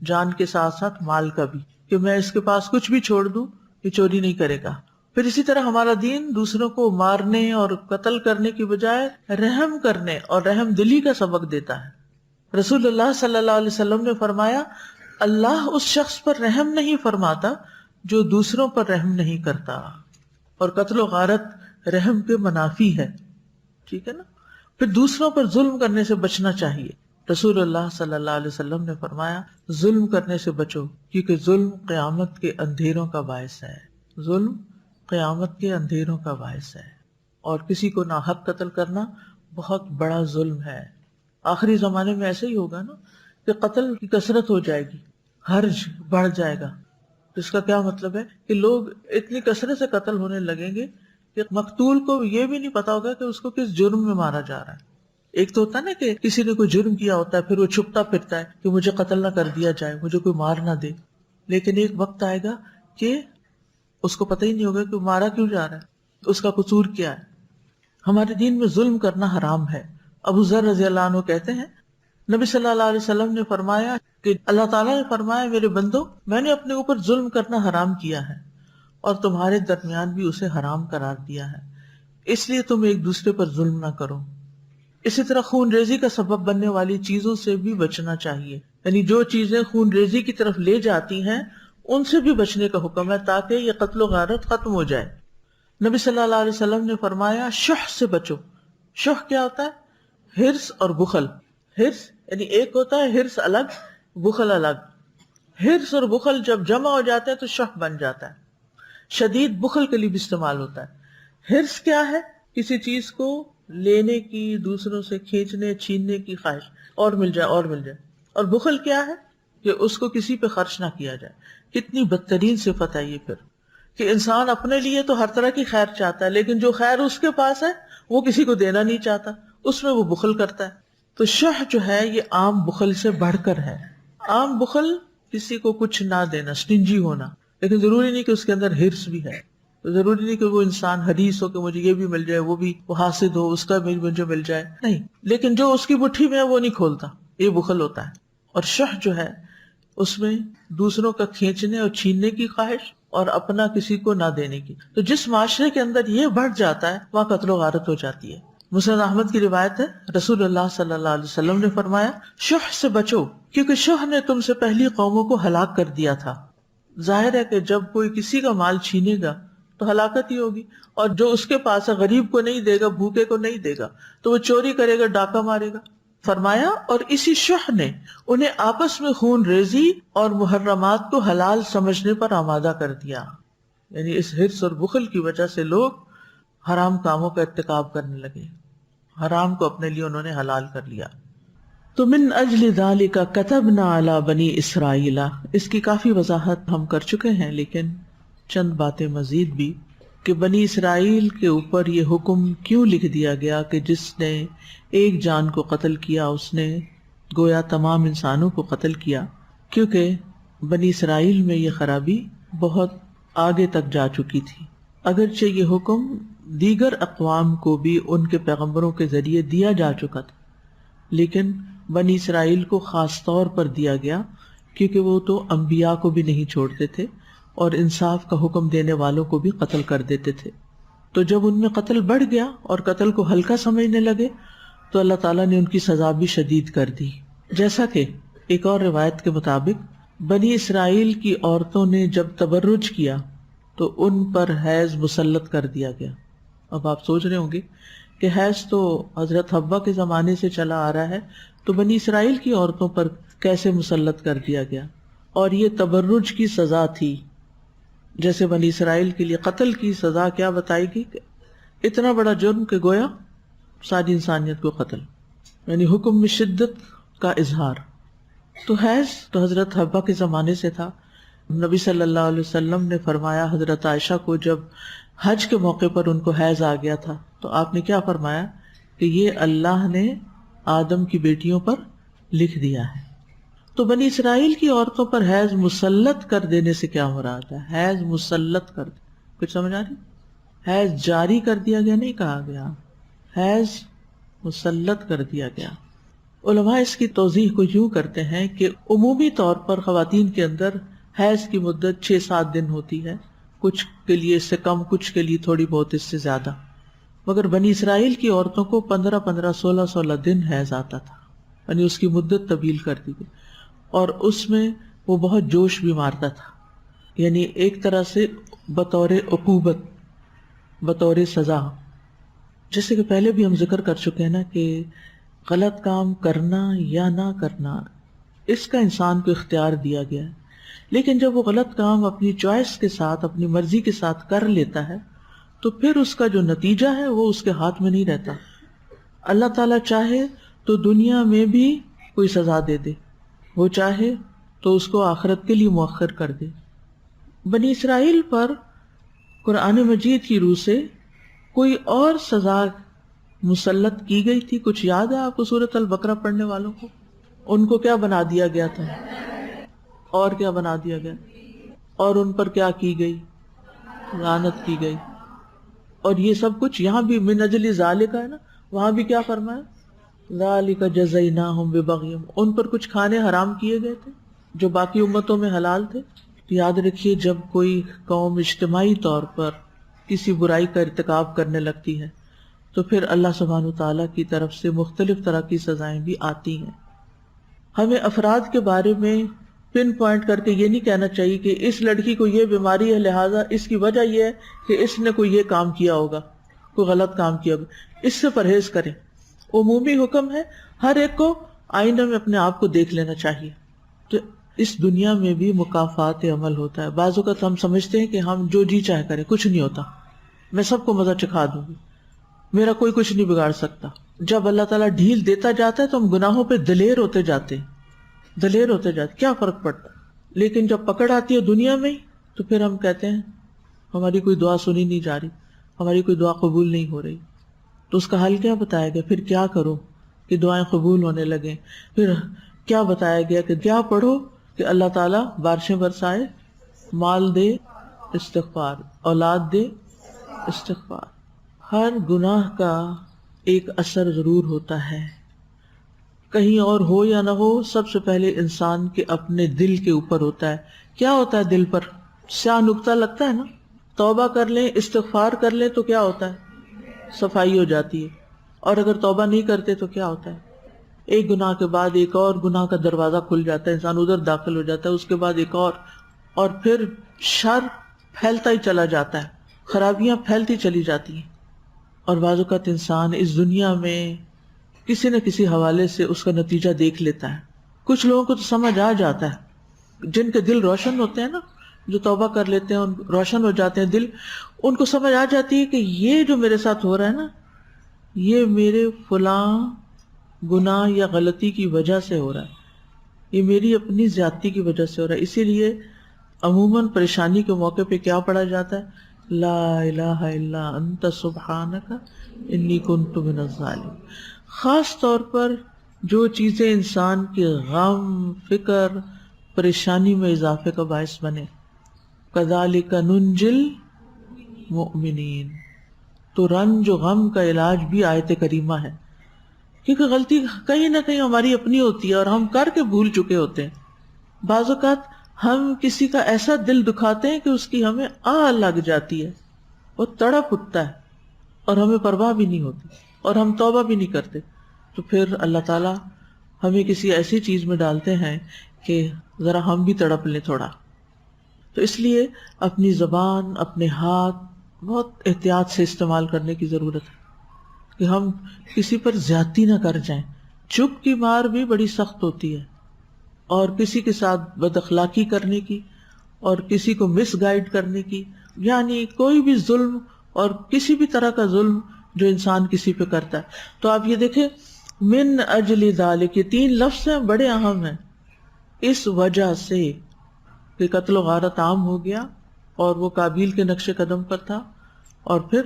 جان کے ساتھ ساتھ مال کا بھی، کہ میں اس کے پاس کچھ بھی چھوڑ دوں یہ چوری نہیں کرے گا. پھر اسی طرح ہمارا دین دوسروں کو مارنے اور قتل کرنے کی بجائے رحم کرنے اور رحم دلی کا سبق دیتا ہے. رسول اللہ صلی اللہ علیہ وسلم نے فرمایا اللہ اس شخص پر رحم نہیں فرماتا جو دوسروں پر رحم نہیں کرتا، اور قتل و غارت رحم کے منافی ہے. ٹھیک ہے نا. پھر دوسروں پر ظلم کرنے سے بچنا چاہیے. رسول اللہ صلی اللہ علیہ وسلم نے فرمایا ظلم کرنے سے بچو، کیونکہ ظلم قیامت کے اندھیروں کا باعث ہے. ظلم قیامت کے اندھیروں کا باعث ہے، اور کسی کو ناحق قتل کرنا بہت بڑا ظلم ہے. آخری زمانے میں ایسے ہی ہوگا نا کہ قتل کی کثرت ہو جائے گی، حرج بڑھ جائے گا. اس کا کیا مطلب ہے کہ لوگ اتنی کثرت سے قتل ہونے لگیں گے کہ مقتول کو یہ بھی نہیں پتا ہوگا کہ اس کو کس جرم میں مارا جا رہا ہے. ایک تو ہوتا ہے نا کہ کسی نے کوئی جرم کیا ہوتا ہے پھر وہ چھپتا پھرتا ہے کہ مجھے قتل نہ کر دیا جائے، مجھے کوئی مار نہ دے. لیکن ایک وقت آئے گا کہ اس کو پتہ ہی نہیں ہوگا کہ مارا کیوں جا رہا ہے، اس کا قصور کیا ہے. ہمارے دین میں ظلم کرنا حرام ہے. ابو ذر رضی اللہ عنہ کہتے ہیں نبی صلی اللہ علیہ وسلم نے فرمایا کہ اللہ تعالیٰ نے فرمایا میرے بندو میں نے اپنے اوپر ظلم کرنا حرام کیا ہے اور تمہارے درمیان بھی اسے حرام قرار دیا ہے، اس لیے تم ایک دوسرے پر ظلم نہ کرو. اسی طرح خون ریزی کا سبب بننے والی چیزوں سے بھی بچنا چاہیے، یعنی جو چیزیں خون ریزی کی طرف لے جاتی ہیں ان سے بھی بچنے کا حکم ہے تاکہ یہ قتل و غارت ختم ہو جائے. نبی صلی اللہ علیہ وسلم نے فرمایا شح سے بچو. شح کیا ہوتا ہے؟ حرص اور بخل. حرص یعنی ایک ہوتا ہے حرص الگ، بخل الگ. حرص اور بخل جب جمع ہو جاتے ہیں تو شح بن جاتا ہے. شدید بخل کے لیے بھی استعمال ہوتا ہے. حرص کیا ہے؟ کسی چیز کو لینے کی، دوسروں سے کھینچنے چھیننے کی خواہش، اور مل جائے اور مل جائے. اور بخل کیا ہے؟ کہ اس کو کسی پہ خرچ نہ کیا جائے. کتنی بدترین صفت ہے یہ، پھر کہ انسان اپنے لیے تو ہر طرح کی خیر چاہتا ہے لیکن جو خیر اس کے پاس ہے وہ کسی کو دینا نہیں چاہتا، اس میں وہ بخل کرتا ہے. تو شح جو ہے یہ عام بخل سے بڑھ کر ہے. عام بخل کسی کو کچھ نہ دینا، سٹنجی ہونا، لیکن ضروری نہیں کہ اس کے اندر حرص بھی ہے. ضروری نہیں کہ وہ انسان حریص ہو کہ مجھے یہ بھی مل جائے، وہ بھی، وہ حاسد ہو اس کا بھی مجھے مل جائے، نہیں. لیکن جو اس کی مٹھی میں ہے وہ نہیں کھولتا، یہ بخل ہوتا ہے. اور شح جو ہے اس میں دوسروں کا کھینچنے اور چھیننے کی خواہش اور اپنا کسی کو نہ دینے کی. تو جس معاشرے کے اندر یہ بڑھ جاتا ہے وہاں قتل و غارت ہو جاتی ہے. مسند احمد کی روایت ہے رسول اللہ صلی اللہ علیہ وسلم نے فرمایا شح سے بچو کیونکہ شح نے تم سے پہلی قوموں کو ہلاک کر دیا تھا. ظاہر ہے کہ جب کوئی کسی کا مال چھینے گا تو ہلاکت ہی ہوگی، اور جو اس کے پاس ہے غریب کو نہیں دے گا، بھوکے کو نہیں دے گا، تو وہ چوری کرے گا، ڈاکہ مارے گا. فرمایا اور اسی شح نے انہیں آپس میں خون ریزی اور محرمات کو حلال سمجھنے پر آمادہ کر دیا. یعنی اس حرص اور بخل کی وجہ سے لوگ حرام کاموں کا ارتکاب کرنے لگے، حرام کو اپنے لیے انہوں نے حلال کر لیا. تو من اجل ذالک کتبنا علی بنی اسرائیل، اس کی کافی وضاحت ہم کر چکے ہیں لیکن چند باتیں مزید بھی، کہ بنی اسرائیل کے اوپر یہ حکم کیوں لکھ دیا گیا کہ جس نے ایک جان کو قتل کیا اس نے گویا تمام انسانوں کو قتل کیا. کیونکہ بنی اسرائیل میں یہ خرابی بہت آگے تک جا چکی تھی. اگرچہ یہ حکم دیگر اقوام کو بھی ان کے پیغمبروں کے ذریعے دیا جا چکا تھا، لیکن بنی اسرائیل کو خاص طور پر دیا گیا کیونکہ وہ تو انبیاء کو بھی نہیں چھوڑتے تھے اور انصاف کا حکم دینے والوں کو بھی قتل کر دیتے تھے. تو جب ان میں قتل بڑھ گیا اور قتل کو ہلکا سمجھنے لگے تو اللہ تعالیٰ نے ان کی سزا بھی شدید کر دی. جیسا کہ ایک اور روایت کے مطابق بنی اسرائیل کی عورتوں نے جب تبرج کیا تو ان پر حیض مسلط کر دیا گیا. اب آپ سوچ رہے ہوں گے کہ حیض تو حضرت حوا کے زمانے سے چلا آ رہا ہے، تو بنی اسرائیل کی عورتوں پر کیسے مسلط کر دیا گیا؟ اور یہ تبرج کی سزا تھی. جیسے بنی اسرائیل کے لیے قتل کی سزا کیا بتائی گئی کہ اتنا بڑا جرم کہ گویا ساری انسانیت کو قتل، یعنی حکم میں شدت کا اظہار. تو حیض تو حضرت حوا کے زمانے سے تھا. نبی صلی اللہ علیہ وسلم نے فرمایا حضرت عائشہ کو جب حج کے موقع پر ان کو حیض آ گیا تھا تو آپ نے کیا فرمایا کہ یہ اللہ نے آدم کی بیٹیوں پر لکھ دیا ہے. تو بنی اسرائیل کی عورتوں پر حیض مسلط کر دینے سے کیا مراد ہے؟ حیض مسلط کر دے، کچھ سمجھ آ رہی؟ حیض جاری کر دیا گیا نہیں کہا گیا، حیض مسلط کر دیا گیا. علماء اس کی توضیح کو یوں کرتے ہیں کہ عمومی طور پر خواتین کے اندر حیض کی مدت 6-7 دن ہوتی ہے، کچھ کے لیے اس سے کم، کچھ کے لیے تھوڑی بہت اس سے زیادہ. مگر بنی اسرائیل کی عورتوں کو 15-15 16 دن حیض آتا تھا، یعنی اس کی مدت طویل کر دی گئی. اور اس میں وہ بہت جوش بھی مارتا تھا، یعنی ایک طرح سے بطور عقوبت، بطور سزا. جیسے کہ پہلے بھی ہم ذکر کر چکے ہیں نا کہ غلط کام کرنا یا نہ کرنا اس کا انسان کو اختیار دیا گیا ہے، لیکن جب وہ غلط کام اپنی چوائس کے ساتھ، اپنی مرضی کے ساتھ کر لیتا ہے تو پھر اس کا جو نتیجہ ہے وہ اس کے ہاتھ میں نہیں رہتا. اللہ تعالیٰ چاہے تو دنیا میں بھی کوئی سزا دے دے، وہ چاہے تو اس کو آخرت کے لیے مؤخر کر دے. بنی اسرائیل پر قرآن مجید کی روح سے کوئی اور سزا مسلط کی گئی تھی، کچھ یاد ہے آپ کو؟ سورۃ البقرہ پڑھنے والوں کو ان کو کیا بنا دیا گیا تھا؟ اور کیا بنا دیا گیا؟ اور ان پر کیا کی گئی؟ لعنت کی گئی. اور یہ سب کچھ یہاں بھی من اجل ذالک ہے نا، وہاں بھی کیا فرمایا؟ ذالک جزیناہم ببغیہم، ان پر کچھ کھانے حرام کیے گئے تھے جو باقی امتوں میں حلال تھے. یاد رکھیے جب کوئی قوم اجتماعی طور پر کسی برائی کا ارتکاب کرنے لگتی ہے تو پھر اللہ سبحانہ وتعالیٰ کی طرف سے مختلف طرح کی سزائیں بھی آتی ہیں. ہمیں افراد کے بارے میں پن پوائنٹ کر کے یہ نہیں کہنا چاہیے کہ اس لڑکی کو یہ بیماری ہے لہٰذا اس کی وجہ یہ ہے کہ اس نے کوئی یہ کام کیا ہوگا، کوئی غلط کام کیا ہوگا. اس سے پرہیز کریں. عمومی حکم ہے، ہر ایک کو آئینہ میں اپنے آپ کو دیکھ لینا چاہیے. تو اس دنیا میں بھی مکافات عمل ہوتا ہے. بعض اوقات ہم سمجھتے ہیں کہ ہم جو جی چاہے کریں، کچھ نہیں ہوتا، میں سب کو مزہ چکھا دوں گی، میرا کوئی کچھ نہیں بگاڑ سکتا. جب اللہ تعالیٰ ڈھیل دیتا جاتا ہے تو ہم گناہوں پہ دلیر ہوتے جاتے ہیں، دلیر ہوتے جاتے، کیا فرق پڑتا. لیکن جب پکڑ آتی ہے دنیا میں تو پھر ہم کہتے ہیں ہماری کوئی دعا سنی نہیں جا رہی، ہماری کوئی دعا قبول نہیں ہو رہی. تو اس کا حل کیا بتایا گیا؟ پھر کیا کرو کہ دعائیں قبول ہونے لگیں. پھر کیا بتایا گیا کہ کیا پڑھو کہ اللہ تعالیٰ بارشیں برسائے، مال دے استغفار، اولاد دے استغفار. ہر گناہ کا ایک اثر ضرور ہوتا ہے، کہیں اور ہو یا نہ ہو، سب سے پہلے انسان کے اپنے دل کے اوپر ہوتا ہے. کیا ہوتا ہے دل پر؟ سیاہ نقطہ لگتا ہے نا. توبہ کر لیں، استغفار کر لیں تو کیا ہوتا ہے؟ صفائی ہو جاتی ہے. اور اگر توبہ نہیں کرتے تو کیا ہوتا ہے؟ ایک گناہ کے بعد ایک اور گناہ کا دروازہ کھل جاتا ہے، انسان ادھر داخل ہو جاتا ہے، اس کے بعد ایک اور پھر شر پھیلتا ہی چلا جاتا ہے، خرابیاں پھیلتی چلی جاتی ہیں. اور بعض اوقات انسان اس دنیا میں کسی نہ کسی حوالے سے اس کا نتیجہ دیکھ لیتا ہے. کچھ لوگوں کو تو سمجھ آ جاتا ہے، جن کے دل روشن ہوتے ہیں نا، جو توبہ کر لیتے ہیں، روشن ہو جاتے ہیں دل، ان کو سمجھ آ جاتی ہے کہ یہ جو میرے ساتھ ہو رہا ہے نا، یہ میرے فلاں گناہ یا غلطی کی وجہ سے ہو رہا ہے، یہ میری اپنی زیادتی کی وجہ سے ہو رہا ہے. اسی لیے عموماً پریشانی کے موقع پہ کیا پڑھا جاتا ہے؟ لا الہ الا انت سبحانک انی کنت من الظالمین. خاص طور پر جو چیزیں انسان کے غم، فکر، پریشانی میں اضافے کا باعث بنے. کذالک ننجی المؤمنین. تو رنج و غم کا علاج بھی آیت کریمہ ہے، کیونکہ غلطی کہیں نہ کہیں ہماری اپنی ہوتی ہے اور ہم کر کے بھول چکے ہوتے ہیں. بعض اوقات ہم کسی کا ایسا دل دکھاتے ہیں کہ اس کی ہمیں آہ لگ جاتی ہے، وہ تڑپ اٹھتا ہے اور ہمیں پرواہ بھی نہیں ہوتی اور ہم توبہ بھی نہیں کرتے، تو پھر اللہ تعالیٰ ہمیں کسی ایسی چیز میں ڈالتے ہیں کہ ذرا ہم بھی تڑپ لیں تھوڑا. تو اس لیے اپنی زبان، اپنے ہاتھ بہت احتیاط سے استعمال کرنے کی ضرورت ہے کہ ہم کسی پر زیادتی نہ کر جائیں. چپ کی مار بھی بڑی سخت ہوتی ہے، اور کسی کے ساتھ بد اخلاقی کرنے کی اور کسی کو مس گائیڈ کرنے کی، یعنی کوئی بھی ظلم اور کسی بھی طرح کا ظلم جو انسان کسی پہ کرتا ہے. تو آپ یہ دیکھیں، من اجل ذالک، یہ 3 لفظ ہیں، بڑے اہم ہیں. اس وجہ سے کہ قتل و غارت عام ہو گیا اور وہ قابیل کے نقش قدم پر تھا، اور پھر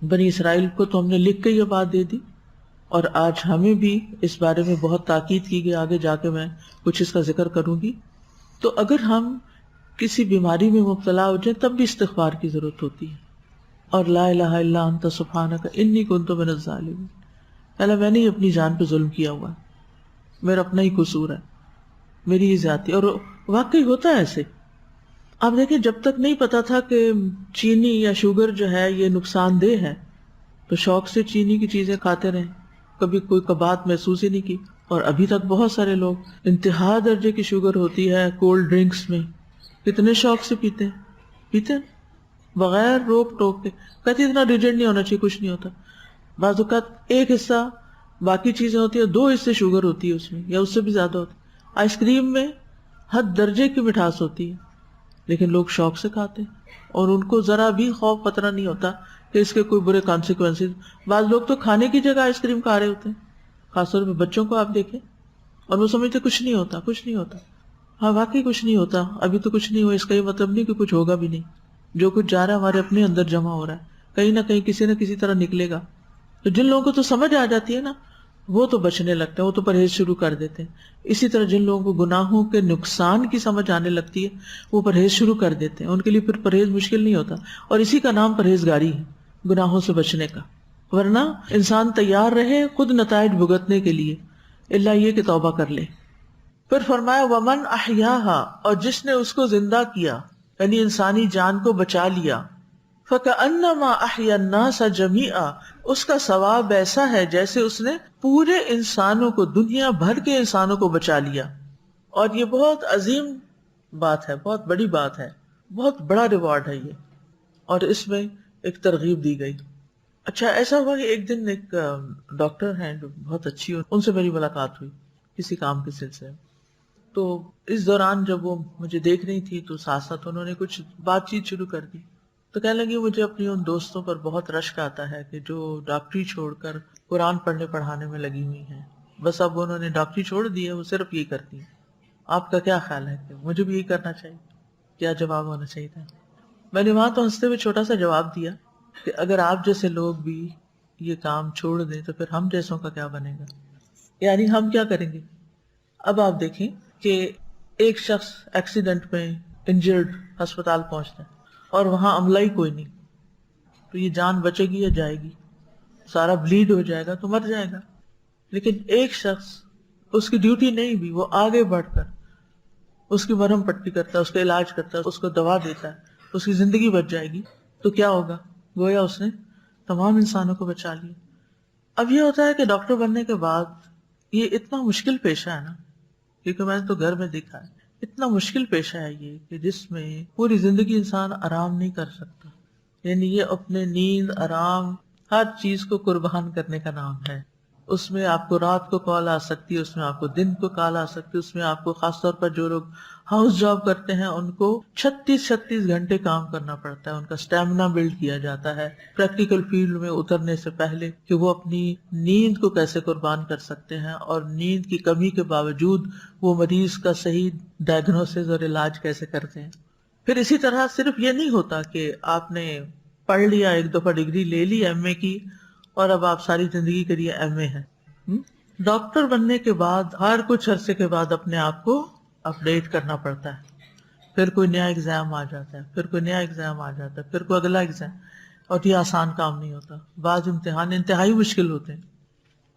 بنی اسرائیل کو تو ہم نے لکھ کے یہ بات دے دی، اور آج ہمیں بھی اس بارے میں بہت تاکید کی گئی. آگے جا کے میں کچھ اس کا ذکر کروں گی. تو اگر ہم کسی بیماری میں مبتلا ہو جائیں تب بھی استغفار کی ضرورت ہوتی ہے، اور لا الہ الا انت سبحانک انی کنت من الظالمین. اللہ، میں نے ہی اپنی جان پہ ظلم کیا ہوا ہے، میرا اپنا ہی قصور ہے، میری ہی ذاتی. اور واقعی ہوتا ہے ایسے. آپ دیکھیں، جب تک نہیں پتا تھا کہ چینی یا شوگر جو ہے یہ نقصان دہ ہے تو شوق سے چینی کی چیزیں کھاتے رہے، کبھی کوئی کبات محسوس ہی نہیں کی. اور ابھی تک بہت سارے لوگ انتہا درجے کی شوگر ہوتی ہے کولڈ ڈرنکس میں، کتنے شوق سے پیتے ہیں بغیر روک ٹوک کے. کہتے اتنا ریجنٹ نہیں ہونا چاہیے، کچھ نہیں ہوتا. بعض اوقات ایک حصہ باقی چیزیں ہوتی ہیں، 2 حصے شوگر ہوتی ہے اس میں یا اس سے بھی زیادہ ہوتی ہے. آئس کریم میں حد درجے کی مٹھاس ہوتی ہے، لیکن لوگ شوق سے کھاتے ہیں اور ان کو ذرا بھی خوف خطرہ نہیں ہوتا کہ اس کے کوئی برے کانسیکوینسز. بعض لوگ تو کھانے کی جگہ آئس کریم کھا رہے ہوتے ہیں، خاص طور پہ بچوں کو آپ دیکھیں، اور وہ سمجھتے کچھ نہیں ہوتا، کچھ نہیں ہوتا. ہاں واقعی کچھ نہیں ہوتا. ابھی تو کچھ نہیں ہوا، اس کا یہ مطلب نہیں کہ کچھ ہوگا بھی نہیں. جو کچھ جا رہا ہے ہمارے اپنے اندر جمع ہو رہا ہے، کہیں نہ کہیں کسی نہ کسی طرح نکلے گا. تو جن لوگوں کو تو سمجھ آ جاتی ہے نا، وہ تو بچنے لگتے ہیں، وہ تو پرہیز شروع کر دیتے ہیں. اسی طرح جن لوگوں کو گناہوں کے نقصان کی سمجھ آنے لگتی ہے وہ پرہیز شروع کر دیتے ہیں. ان کے لیے پھر پرہیز مشکل نہیں ہوتا، اور اسی کا نام پرہیزگاری ہے، گناہوں سے بچنے کا. ورنہ انسان تیار رہے خود نتائج بھگتنے کے لیے، الا یہ کہ توبہ کر لے. پھر فرمایا ومن احیاہا، اور جس نے اس کو زندہ کیا، یعنی انسانی جان کو بچا لیا، فکأنما احیا الناس جمیعا، اس کا ثواب ایسا ہے جیسے اس نے پورے انسانوں کو، دنیا بھر کے انسانوں کو بچا لیا. اور یہ بہت عظیم بات ہے، بہت بڑی بات ہے، بہت بڑا ریوارڈ ہے یہ، اور اس میں ایک ترغیب دی گئی. اچھا، ایسا ہوا کہ ایک دن ایک ڈاکٹر ہیں جو بہت اچھی، ان سے میری ملاقات ہوئی کسی کام کے سلسلے میں. تو اس دوران جب وہ مجھے دیکھ رہی تھی تو ساتھ ساتھ انہوں نے کچھ بات چیت شروع کر دی. تو کہنے لگی مجھے اپنی ان دوستوں پر بہت رشک آتا ہے کہ جو ڈاکٹری چھوڑ کر قرآن پڑھنے پڑھانے میں لگی ہوئی ہیں. بس اب انہوں نے ڈاکٹری چھوڑ دی ہے، وہ صرف یہ کرتی ہیں. آپ کا کیا خیال ہے کہ مجھے بھی یہی کرنا چاہیے؟ کیا جواب ہونا چاہیے تھا؟ میں نے وہاں تو ہنستے ہوئے چھوٹا سا جواب دیا کہ اگر آپ جیسے لوگ بھی یہ کام چھوڑ دیں تو پھر ہم جیسوں کا کیا بنے گا، یعنی ہم کیا کریں گے. اب آپ دیکھیں کہ ایک شخص ایکسیڈنٹ میں انجرڈ ہسپتال پہنچتا ہے اور وہاں عملہ ہی کوئی نہیں، تو یہ جان بچے گی یا جائے گی؟ سارا بلیڈ ہو جائے گا تو مر جائے گا. لیکن ایک شخص، اس کی ڈیوٹی نہیں بھی، وہ آگے بڑھ کر اس کی مرہم پٹی کرتا ہے، اس کا علاج کرتا ہے، اس کو دوا دیتا ہے، اس کی زندگی بچ جائے گی. تو کیا ہوگا؟ گویا اس نے تمام انسانوں کو بچا لیا. اب یہ ہوتا ہے کہ ڈاکٹر بننے کے بعد یہ اتنا مشکل پیشہ ہے نا، کیونکہ میں نے تو گھر میں دیکھا ہے، اتنا مشکل پیشہ ہے یہ کہ جس میں پوری زندگی انسان آرام نہیں کر سکتا. یعنی یہ اپنے نیند، آرام، ہر چیز کو قربان کرنے کا نام ہے. اس میں آپ کو رات کو کال آ سکتی ہے، اس میں آپ کو دن کو کال آ سکتی ہے، اس میں آپ کو خاص طور پر جو لوگ ہاؤس جاب کرتے ہیں ان کو 36 گھنٹے کام کرنا پڑتا ہے. ان کا اسٹیمنا بلڈ کیا جاتا ہے پریکٹیکل فیلڈ میں اترنے سے پہلے کہ وہ اپنی نیند کو کیسے قربان کر سکتے ہیں، اور نیند کی کمی کے باوجود وہ مریض کا صحیح ڈائگنوسس اور علاج کیسے کرتے ہیں. پھر اسی طرح صرف یہ نہیں ہوتا کہ آپ نے پڑھ لیا، ایک دفعہ ڈگری لے لی ایم اے کی، اور اب آپ ساری زندگی کے لیے ایم اے ہیں. ڈاکٹر بننے کے بعد ہر کچھ عرصے کے بعد اپنے آپ کو اپڈیٹ کرنا پڑتا ہے. پھر کوئی نیا ایگزام آ جاتا ہے، پھر کوئی نیا ایگزام آ جاتا ہے، پھر کوئی اگلا ایگزام. اور یہ آسان کام نہیں ہوتا، بعض امتحان انتہائی مشکل ہوتے ہیں،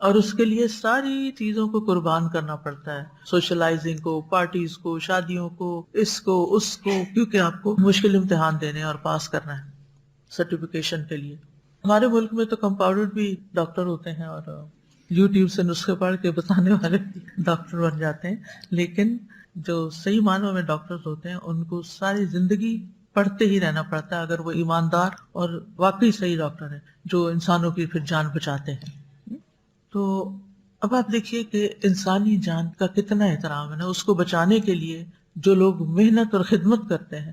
اور اس کے لیے ساری چیزوں کو قربان کرنا پڑتا ہے، سوشلائزنگ کو، پارٹیز کو، شادیوں کو، اس کو اس کو، کیونکہ آپ کو مشکل امتحان دینے اور پاس کرنا ہے سرٹیفکیشن کے لیے. ہمارے ملک میں تو کمپاؤنڈر بھی ڈاکٹر ہوتے ہیں اور یوٹیوب سے نسخے پڑھ کے بتانے والے بھی ڈاکٹر بن جاتے ہیں، لیکن جو صحیح معنوں میں ڈاکٹر ہوتے ہیں ان کو ساری زندگی پڑھتے ہی رہنا پڑتا ہے اگر وہ ایماندار اور واقعی صحیح ڈاکٹر ہیں جو انسانوں کی پھر جان بچاتے ہیں۔ تو اب آپ دیکھیے کہ انسانی جان کا کتنا احترام ہے نا، اس کو بچانے کے لیے جو لوگ محنت اور خدمت کرتے ہیں،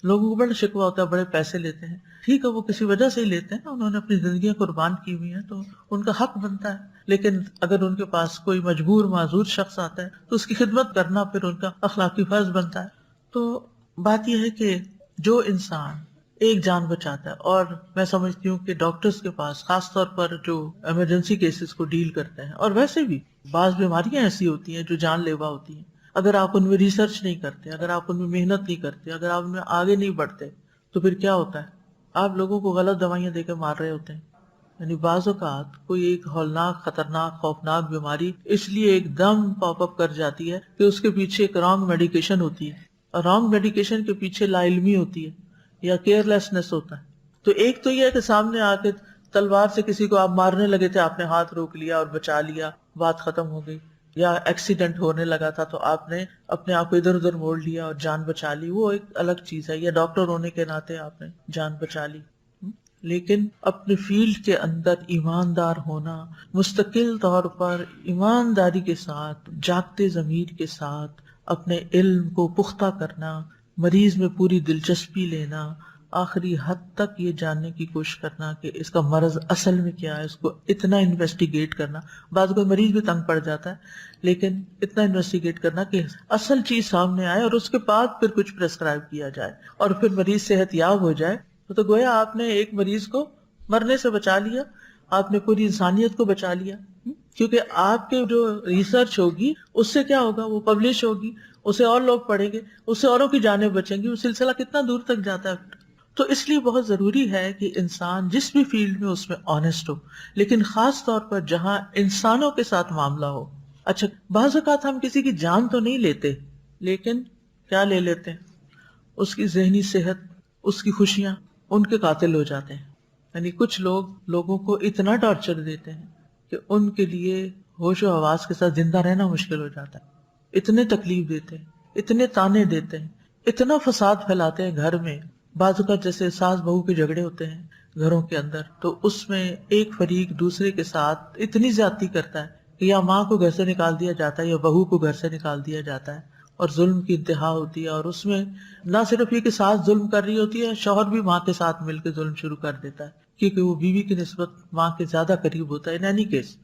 لوگوں کو بڑا شکوہ ہوتا ہے بڑے پیسے لیتے ہیں، ٹھیک ہے وہ کسی وجہ سے ہی لیتے ہیں، انہوں نے اپنی زندگیاں قربان کی ہوئی ہیں تو ان کا حق بنتا ہے، لیکن اگر ان کے پاس کوئی مجبور معذور شخص آتا ہے تو اس کی خدمت کرنا پھر ان کا اخلاقی فرض بنتا ہے۔ تو بات یہ ہے کہ جو انسان ایک جان بچاتا ہے، اور میں سمجھتی ہوں کہ ڈاکٹرز کے پاس خاص طور پر جو ایمرجنسی کیسز کو ڈیل کرتے ہیں، اور ویسے بھی بعض بیماریاں ایسی ہوتی ہیں جو جان لیوا ہوتی ہیں، اگر آپ ان میں ریسرچ نہیں کرتے، اگر آپ ان میں محنت نہیں کرتے، اگر آپ ان میں آگے نہیں بڑھتے تو پھر کیا ہوتا ہے، آپ لوگوں کو غلط دوائیاں دے کے مار رہے ہوتے ہیں۔ یعنی بعض اوقات کوئی ایک ہولناک، خطرناک، خوفناک بیماری اس لیے ایک دم پاپ اپ کر جاتی ہے کہ اس کے پیچھے ایک رانگ میڈیکیشن ہوتی ہے، اور رانگ میڈیکیشن کے پیچھے لا علمی ہوتی ہے یا کیئر لیسنس ہوتا ہے۔ تو ایک تو یہ ہے کہ سامنے آ کے تلوار سے کسی کو آپ مارنے لگے تھے، آپ نے ہاتھ روک لیا اور بچا لیا، بات ختم ہو گئی، یا ایکسیڈنٹ ہونے لگا تھا تو آپ نے اپنے آپ کو ادھر ادھر موڑ لیا اور جان بچا لی، وہ ایک الگ چیز ہے، یا ڈاکٹر ہونے کے ناطے آپ نے جان بچا لی۔ لیکن اپنے فیلڈ کے اندر ایماندار ہونا، مستقل طور پر ایمانداری کے ساتھ، جاگتے ضمیر کے ساتھ اپنے علم کو پختہ کرنا، مریض میں پوری دلچسپی لینا، آخری حد تک یہ جاننے کی کوشش کرنا کہ اس کا مرض اصل میں کیا ہے، اس کو اتنا انویسٹیگیٹ کرنا، بعض کوئی مریض بھی تنگ پڑ جاتا ہے، لیکن اتنا انویسٹیگیٹ کرنا کہ اصل چیز سامنے آئے اور اس کے بعد پھر کچھ پرسکرائب کیا جائے اور پھر مریض صحت یاب ہو جائے، تو گویا آپ نے ایک مریض کو مرنے سے بچا لیا، آپ نے پوری انسانیت کو بچا لیا، کیونکہ آپ کے جو ریسرچ ہوگی اس سے کیا ہوگا، وہ پبلش ہوگی، اسے اور لوگ پڑھیں گے، اس سے اوروں کی جانیں بچیں گی، وہ سلسلہ کتنا دور تک جاتا ہے۔ تو اس لیے بہت ضروری ہے کہ انسان جس بھی فیلڈ میں اس میں آنےسٹ ہو، لیکن خاص طور پر جہاں انسانوں کے ساتھ معاملہ ہو۔ اچھا، بعض اوقات ہم کسی کی جان تو نہیں لیتے، لیکن کیا لے لیتے ہیں، اس کی ذہنی صحت، اس کی خوشیاں، ان کے قاتل ہو جاتے ہیں۔ یعنی کچھ لوگ لوگوں کو اتنا ٹارچر دیتے ہیں کہ ان کے لیے ہوش و حواس کے ساتھ زندہ رہنا مشکل ہو جاتا ہے، اتنے تکلیف دیتے ہیں، اتنے تانے دیتے ہیں، اتنا فساد پھیلاتے ہیں گھر میں۔ بعض اوقات جیسے ساس بہو کے جھگڑے ہوتے ہیں گھروں کے اندر، تو اس میں ایک فریق دوسرے کے ساتھ اتنی زیادتی کرتا ہے کہ یا ماں کو گھر سے نکال دیا جاتا ہے یا بہو کو گھر سے نکال دیا جاتا ہے، اور ظلم کی انتہا ہوتی ہے۔ اور اس میں نہ صرف یہ کہ ساس ظلم کر رہی ہوتی ہے، شوہر بھی ماں کے ساتھ مل کے ظلم شروع کر دیتا ہے، کیونکہ وہ بیوی کی نسبت ماں کے زیادہ قریب ہوتا ہے۔ ان اینی کیس،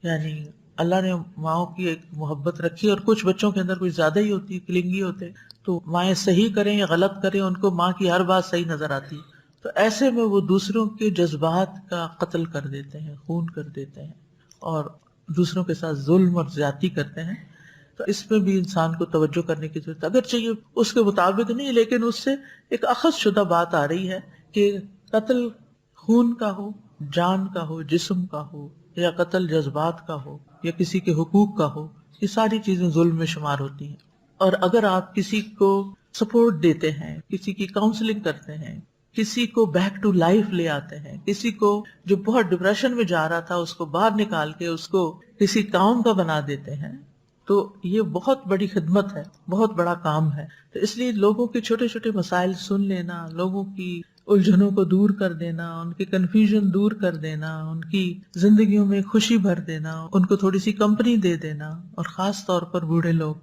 یعنی اللہ نے ماؤں کی ایک محبت رکھی، اور کچھ بچوں کے اندر کچھ زیادہ ہی ہوتی ہے، کلنگی ہوتے ہیں، تو مائیں صحیح کریں یا غلط کریں، ان کو ماں کی ہر بات صحیح نظر آتی ہے، تو ایسے میں وہ دوسروں کے جذبات کا قتل کر دیتے ہیں، خون کر دیتے ہیں، اور دوسروں کے ساتھ ظلم اور زیادتی کرتے ہیں۔ تو اس میں بھی انسان کو توجہ کرنے کی ضرورت ہے، اگرچہ یہ اس کے مطابق نہیں، لیکن اس سے ایک اخذ شدہ بات آ رہی ہے کہ قتل خون کا ہو، جان کا ہو، جسم کا ہو، یا قتل جذبات کا ہو، یا کسی کے حقوق کا ہو، یہ ساری چیزیں ظلم میں شمار ہوتی ہیں۔ اور اگر آپ کسی کو سپورٹ دیتے ہیں، کسی کی کاؤنسلنگ کرتے ہیں، کسی کو بیک ٹو لائف لے آتے ہیں، کسی کو جو بہت ڈپریشن میں جا رہا تھا اس کو باہر نکال کے اس کو کسی کام کا بنا دیتے ہیں، تو یہ بہت بڑی خدمت ہے، بہت بڑا کام ہے۔ تو اس لیے لوگوں کے چھوٹے چھوٹے مسائل سن لینا، لوگوں کی الجھنوں کو دور کر دینا، ان کی کنفیوژن دور کر دینا، ان کی زندگیوں میں خوشی بھر دینا، ان کو تھوڑی سی کمپنی دے دینا، اور خاص طور پر بوڑھے لوگ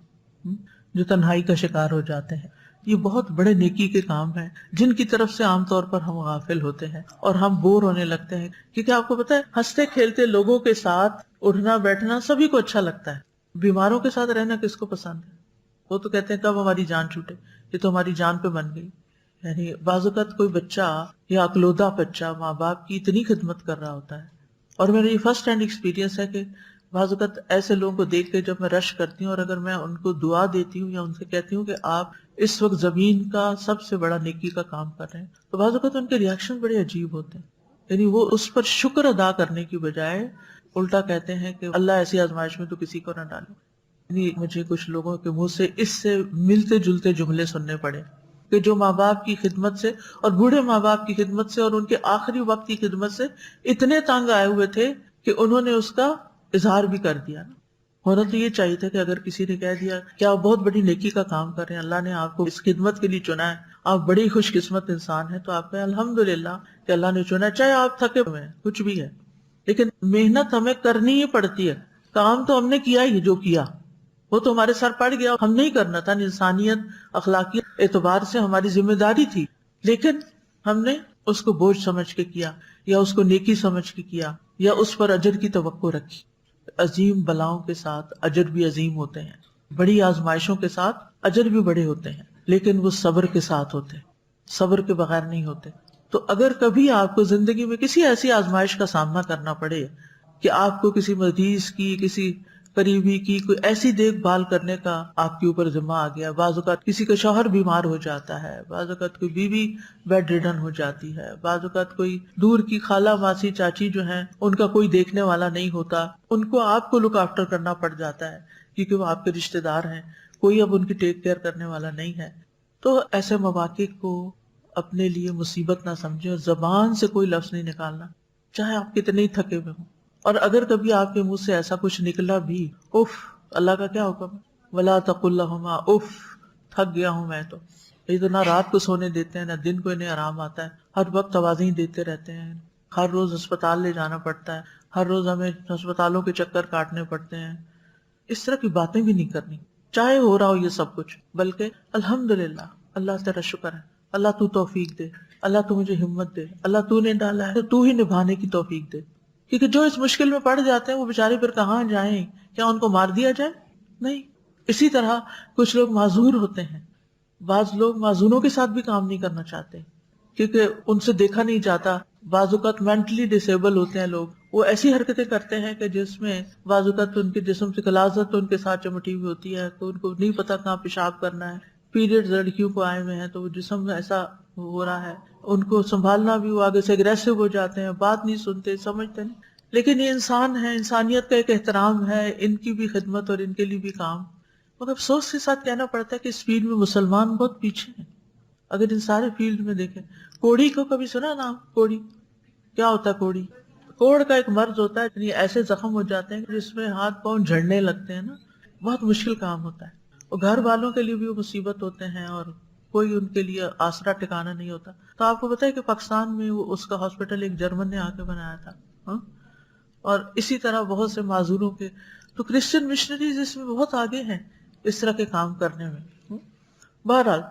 جو تنہائی کا شکار ہو جاتے ہیں، یہ بہت بڑے نیکی کے کام ہیں جن کی طرف سے عام طور پر ہم غافل ہوتے ہیں اور ہم بور ہونے لگتے ہیں، کیونکہ آپ کو پتہ ہے ہنستے کھیلتے لوگوں کے ساتھ اٹھنا بیٹھنا سبھی کو اچھا لگتا ہے، بیماروں کے ساتھ رہنا کس کو پسند ہے؟ وہ تو کہتے ہیں کب ہماری جان چھوٹے، یہ تو ہماری جان پہ بن گئی۔ یعنی بعض اوقات کوئی بچہ یا اکلوتا بچہ ماں باپ کی اتنی خدمت کر رہا ہوتا ہے، اور میرا یہ فرسٹ ہینڈ ایکسپیرینس ہے کہ بعض اوقات ایسے لوگوں کو دیکھ کے جب میں رش کرتی ہوں اور اگر میں ان کو دعا دیتی ہوں یا ان سے کہتی ہوں کہ آپ اس وقت زمین کا سب سے بڑا نیکی کا کام کر رہے ہیں، تو بعض اوقات ان کے ریاکشن بڑے عجیب ہوتے ہیں، یعنی وہ اس پر شکر ادا کرنے کی بجائے الٹا کہتے ہیں کہ اللہ ایسی آزمائش میں تو کسی کو نہ ڈالے۔ یعنی مجھے کچھ لوگوں کے منہ سے اس سے ملتے جلتے جملے سننے پڑے کہ جو ماں باپ کی خدمت سے اور بوڑھے ماں باپ کی خدمت سے اور ان کے آخری وقت کی خدمت سے اتنے تنگ آئے ہوئے تھے کہ انہوں نے اس کا اظہار بھی کر دیا. ہونا تو یہ چاہیے تھا کہ اگر کسی نے کہہ دیا کہ آپ بہت بڑی نیکی کا کام کر رہے ہیں, اللہ نے آپ کو اس خدمت کے لیے چنا ہے, آپ بڑی خوش قسمت انسان ہیں, تو آپ کہیں الحمدللہ کہ اللہ نے چنا ہے, چاہے آپ تھکے ہوئے ہیں, کچھ بھی ہے, لیکن محنت ہمیں کرنی ہی پڑتی ہے. کام تو ہم نے کیا ہی جو کیا وہ تو ہمارے سر پڑ گیا, ہم نہیں کرنا تھا, انسانیت اخلاقی اعتبار سے ہماری ذمہ داری تھی, لیکن ہم نے اس کو بوجھ سمجھ کے کیا یا اس کو نیکی سمجھ کے کیا یا اس پر اجر کی توقع رکھی. عظیم بلاؤں کے ساتھ اجر بھی عظیم ہوتے ہیں, بڑی آزمائشوں کے ساتھ اجر بھی بڑے ہوتے ہیں, لیکن وہ صبر کے ساتھ ہوتے ہیں, صبر کے بغیر نہیں ہوتے. تو اگر کبھی آپ کو زندگی میں کسی ایسی آزمائش کا سامنا کرنا پڑے کہ آپ کو کسی مریض کی, کسی قریبی کی کوئی ایسی دیکھ بھال کرنے کا آپ کے اوپر ذمہ آ گیا, بعض اوقات کسی کا شوہر بیمار ہو جاتا ہے, بعض اوقات کوئی بیوی بیڈ ریڈن ہو جاتی ہے, بعض اوقات کوئی دور کی خالہ ماسی چاچی جو ہیں ان کا کوئی دیکھنے والا نہیں ہوتا, ان کو آپ کو لک آفٹر کرنا پڑ جاتا ہے کیونکہ وہ آپ کے رشتے دار ہیں, کوئی اب ان کی ٹیک کیئر کرنے والا نہیں ہے. تو ایسے مواقع کو اپنے لیے مصیبت نہ سمجھیں اور زبان سے کوئی لفظ نہیں نکالنا, چاہے آپ کتنے ہی تھکے ہوئے ہوں. اور اگر کبھی آپ کے منہ سے ایسا کچھ نکلا بھی, اف, اللہ کا کیا حکم ہے, ولا تقل لہما اف, تھک گیا ہوں میں, تو یہ تو نہ رات کو سونے دیتے ہیں نہ دن کو انہیں آرام آتا ہے, ہر وقت آوازیں دیتے رہتے ہیں, ہر روز اسپتال لے جانا پڑتا ہے, ہر روز ہمیں ہسپتالوں کے چکر کاٹنے پڑتے ہیں. اس طرح کی باتیں بھی نہیں کرنی, چاہے ہو رہا ہو یہ سب کچھ, بلکہ الحمدللہ, اللہ تیرا شکر ہے, اللہ تو توفیق دے, اللہ تو مجھے ہمت دے, اللہ تو نے ڈالا ہے تو تو ہی نبھانے کی توفیق دے. کیونکہ جو اس مشکل میں پڑ جاتے ہیں وہ بیچارے پھر کہاں جائیں, کیا ان کو مار دیا جائے؟ نہیں. اسی طرح کچھ لوگ معذور ہوتے ہیں, بعض لوگ معذوروں کے ساتھ بھی کام نہیں کرنا چاہتے کیونکہ ان سے دیکھا نہیں جاتا. بعض اوقات مینٹلی ڈسیبل ہوتے ہیں لوگ, وہ ایسی حرکتیں کرتے ہیں کہ جس میں بعض اوقات ان کے جسم سے غلاظت ان کے ساتھ چمٹی ہوئی ہوتی ہے, تو ان کو نہیں پتا کہاں پیشاب کرنا ہے. پیریڈ لڑکیوں کو آئے ہوئے ہیں تو وہ جسم میں ایسا ہو رہا ہے, ان کو سنبھالنا بھی, وہ آگے سے اگریسو ہو جاتے ہیں, بات نہیں سنتے, سمجھتے نہیں. لیکن یہ انسان ہے, انسانیت کا ایک احترام ہے, ان کی بھی خدمت اور ان کے لیے بھی کام. مگر افسوس کے ساتھ کہنا پڑتا ہے کہ اس فیلڈ میں مسلمان بہت پیچھے ہیں. اگر ان سارے فیلڈ میں دیکھیں, کوڑی کو کبھی سنا نام؟ کوڑی کیا ہوتا ہے؟ کوڑی, کوڑ کا ایک مرض ہوتا ہے, ایسے زخم ہو جاتے ہیں جس میں ہاتھ پاؤں جھڑنے لگتے ہیں نا, بہت مشکل کام ہوتا ہے. اور گھر والوں کے لیے بھی وہ مصیبت ہوتے ہیں اور کوئی ان کے لیے آسرا ٹھکانا نہیں ہوتا. تو آپ کو پتا ہے کہ پاکستان میں وہ اس کا ہاسپٹل ایک جرمن نے آ کے بنایا تھا, اور اسی طرح بہت سے معذوروں کے. تو کرسچن مشنریز اس میں بہت آگے ہیں اس طرح کے کام کرنے میں. بہرحال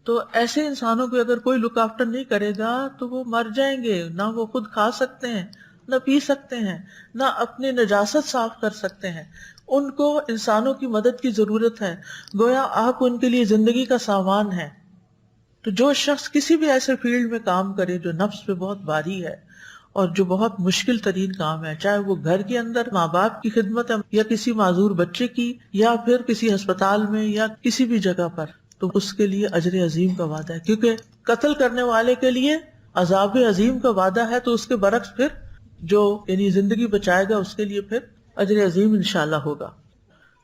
تو ایسے انسانوں کو اگر کوئی لک آفٹر نہیں کرے گا تو وہ مر جائیں گے, نہ وہ خود کھا سکتے ہیں, نہ پی سکتے ہیں, نہ اپنی نجاست صاف کر سکتے ہیں. ان کو انسانوں کی مدد کی ضرورت ہے, گویا آپ ان کے لیے زندگی کا سامان ہے. تو جو شخص کسی بھی ایسے فیلڈ میں کام کرے جو نفس پہ بہت بھاری ہے اور جو بہت مشکل ترین کام ہے, چاہے وہ گھر کے اندر ماں باپ کی خدمت ہے یا کسی معذور بچے کی یا پھر کسی ہسپتال میں یا کسی بھی جگہ پر, تو اس کے لیے اجر عظیم کا وعدہ ہے. کیونکہ قتل کرنے والے کے لیے عذاب عظیم کا وعدہ ہے, تو اس کے برعکس پھر جو یعنی زندگی بچائے گا اس کے لیے پھر اجر عظیم انشاءاللہ ہوگا.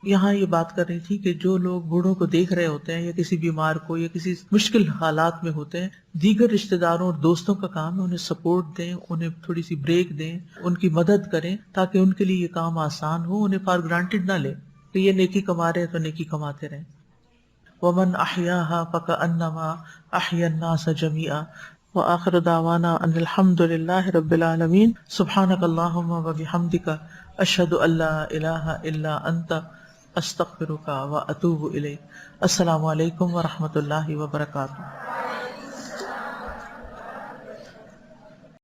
یہاں یہ بات کر رہی تھی کہ جو لوگ بوڑھوں کو دیکھ رہے ہوتے ہیں یا کسی بیمار کو یا کسی مشکل حالات میں ہوتے ہیں, دیگر رشتہ داروں اور دوستوں کا کام ہے انہیں سپورٹ دیں, انہیں تھوڑی سی بریک دیں, ان کی مدد کریں تاکہ ان کے لیے یہ کام آسان ہو. انہیں فار گرانٹیڈ نہ لیں کہ یہ نیکی کما رہے تو نیکی کماتے رہیں. وَمَنْ أَحْيَاهَا فَكَأَنَّمَا أَحْيَا النَّاسَ جَمِيعًا. وآخر دعوانا ان الحمد للہ رب العالمین. سبحانک اللہم وبحمدک اشہد ان لا الہ الا انت استغفرک واتوب الیک. السلام علیکم ورحمۃ اللہ وبرکاتہ.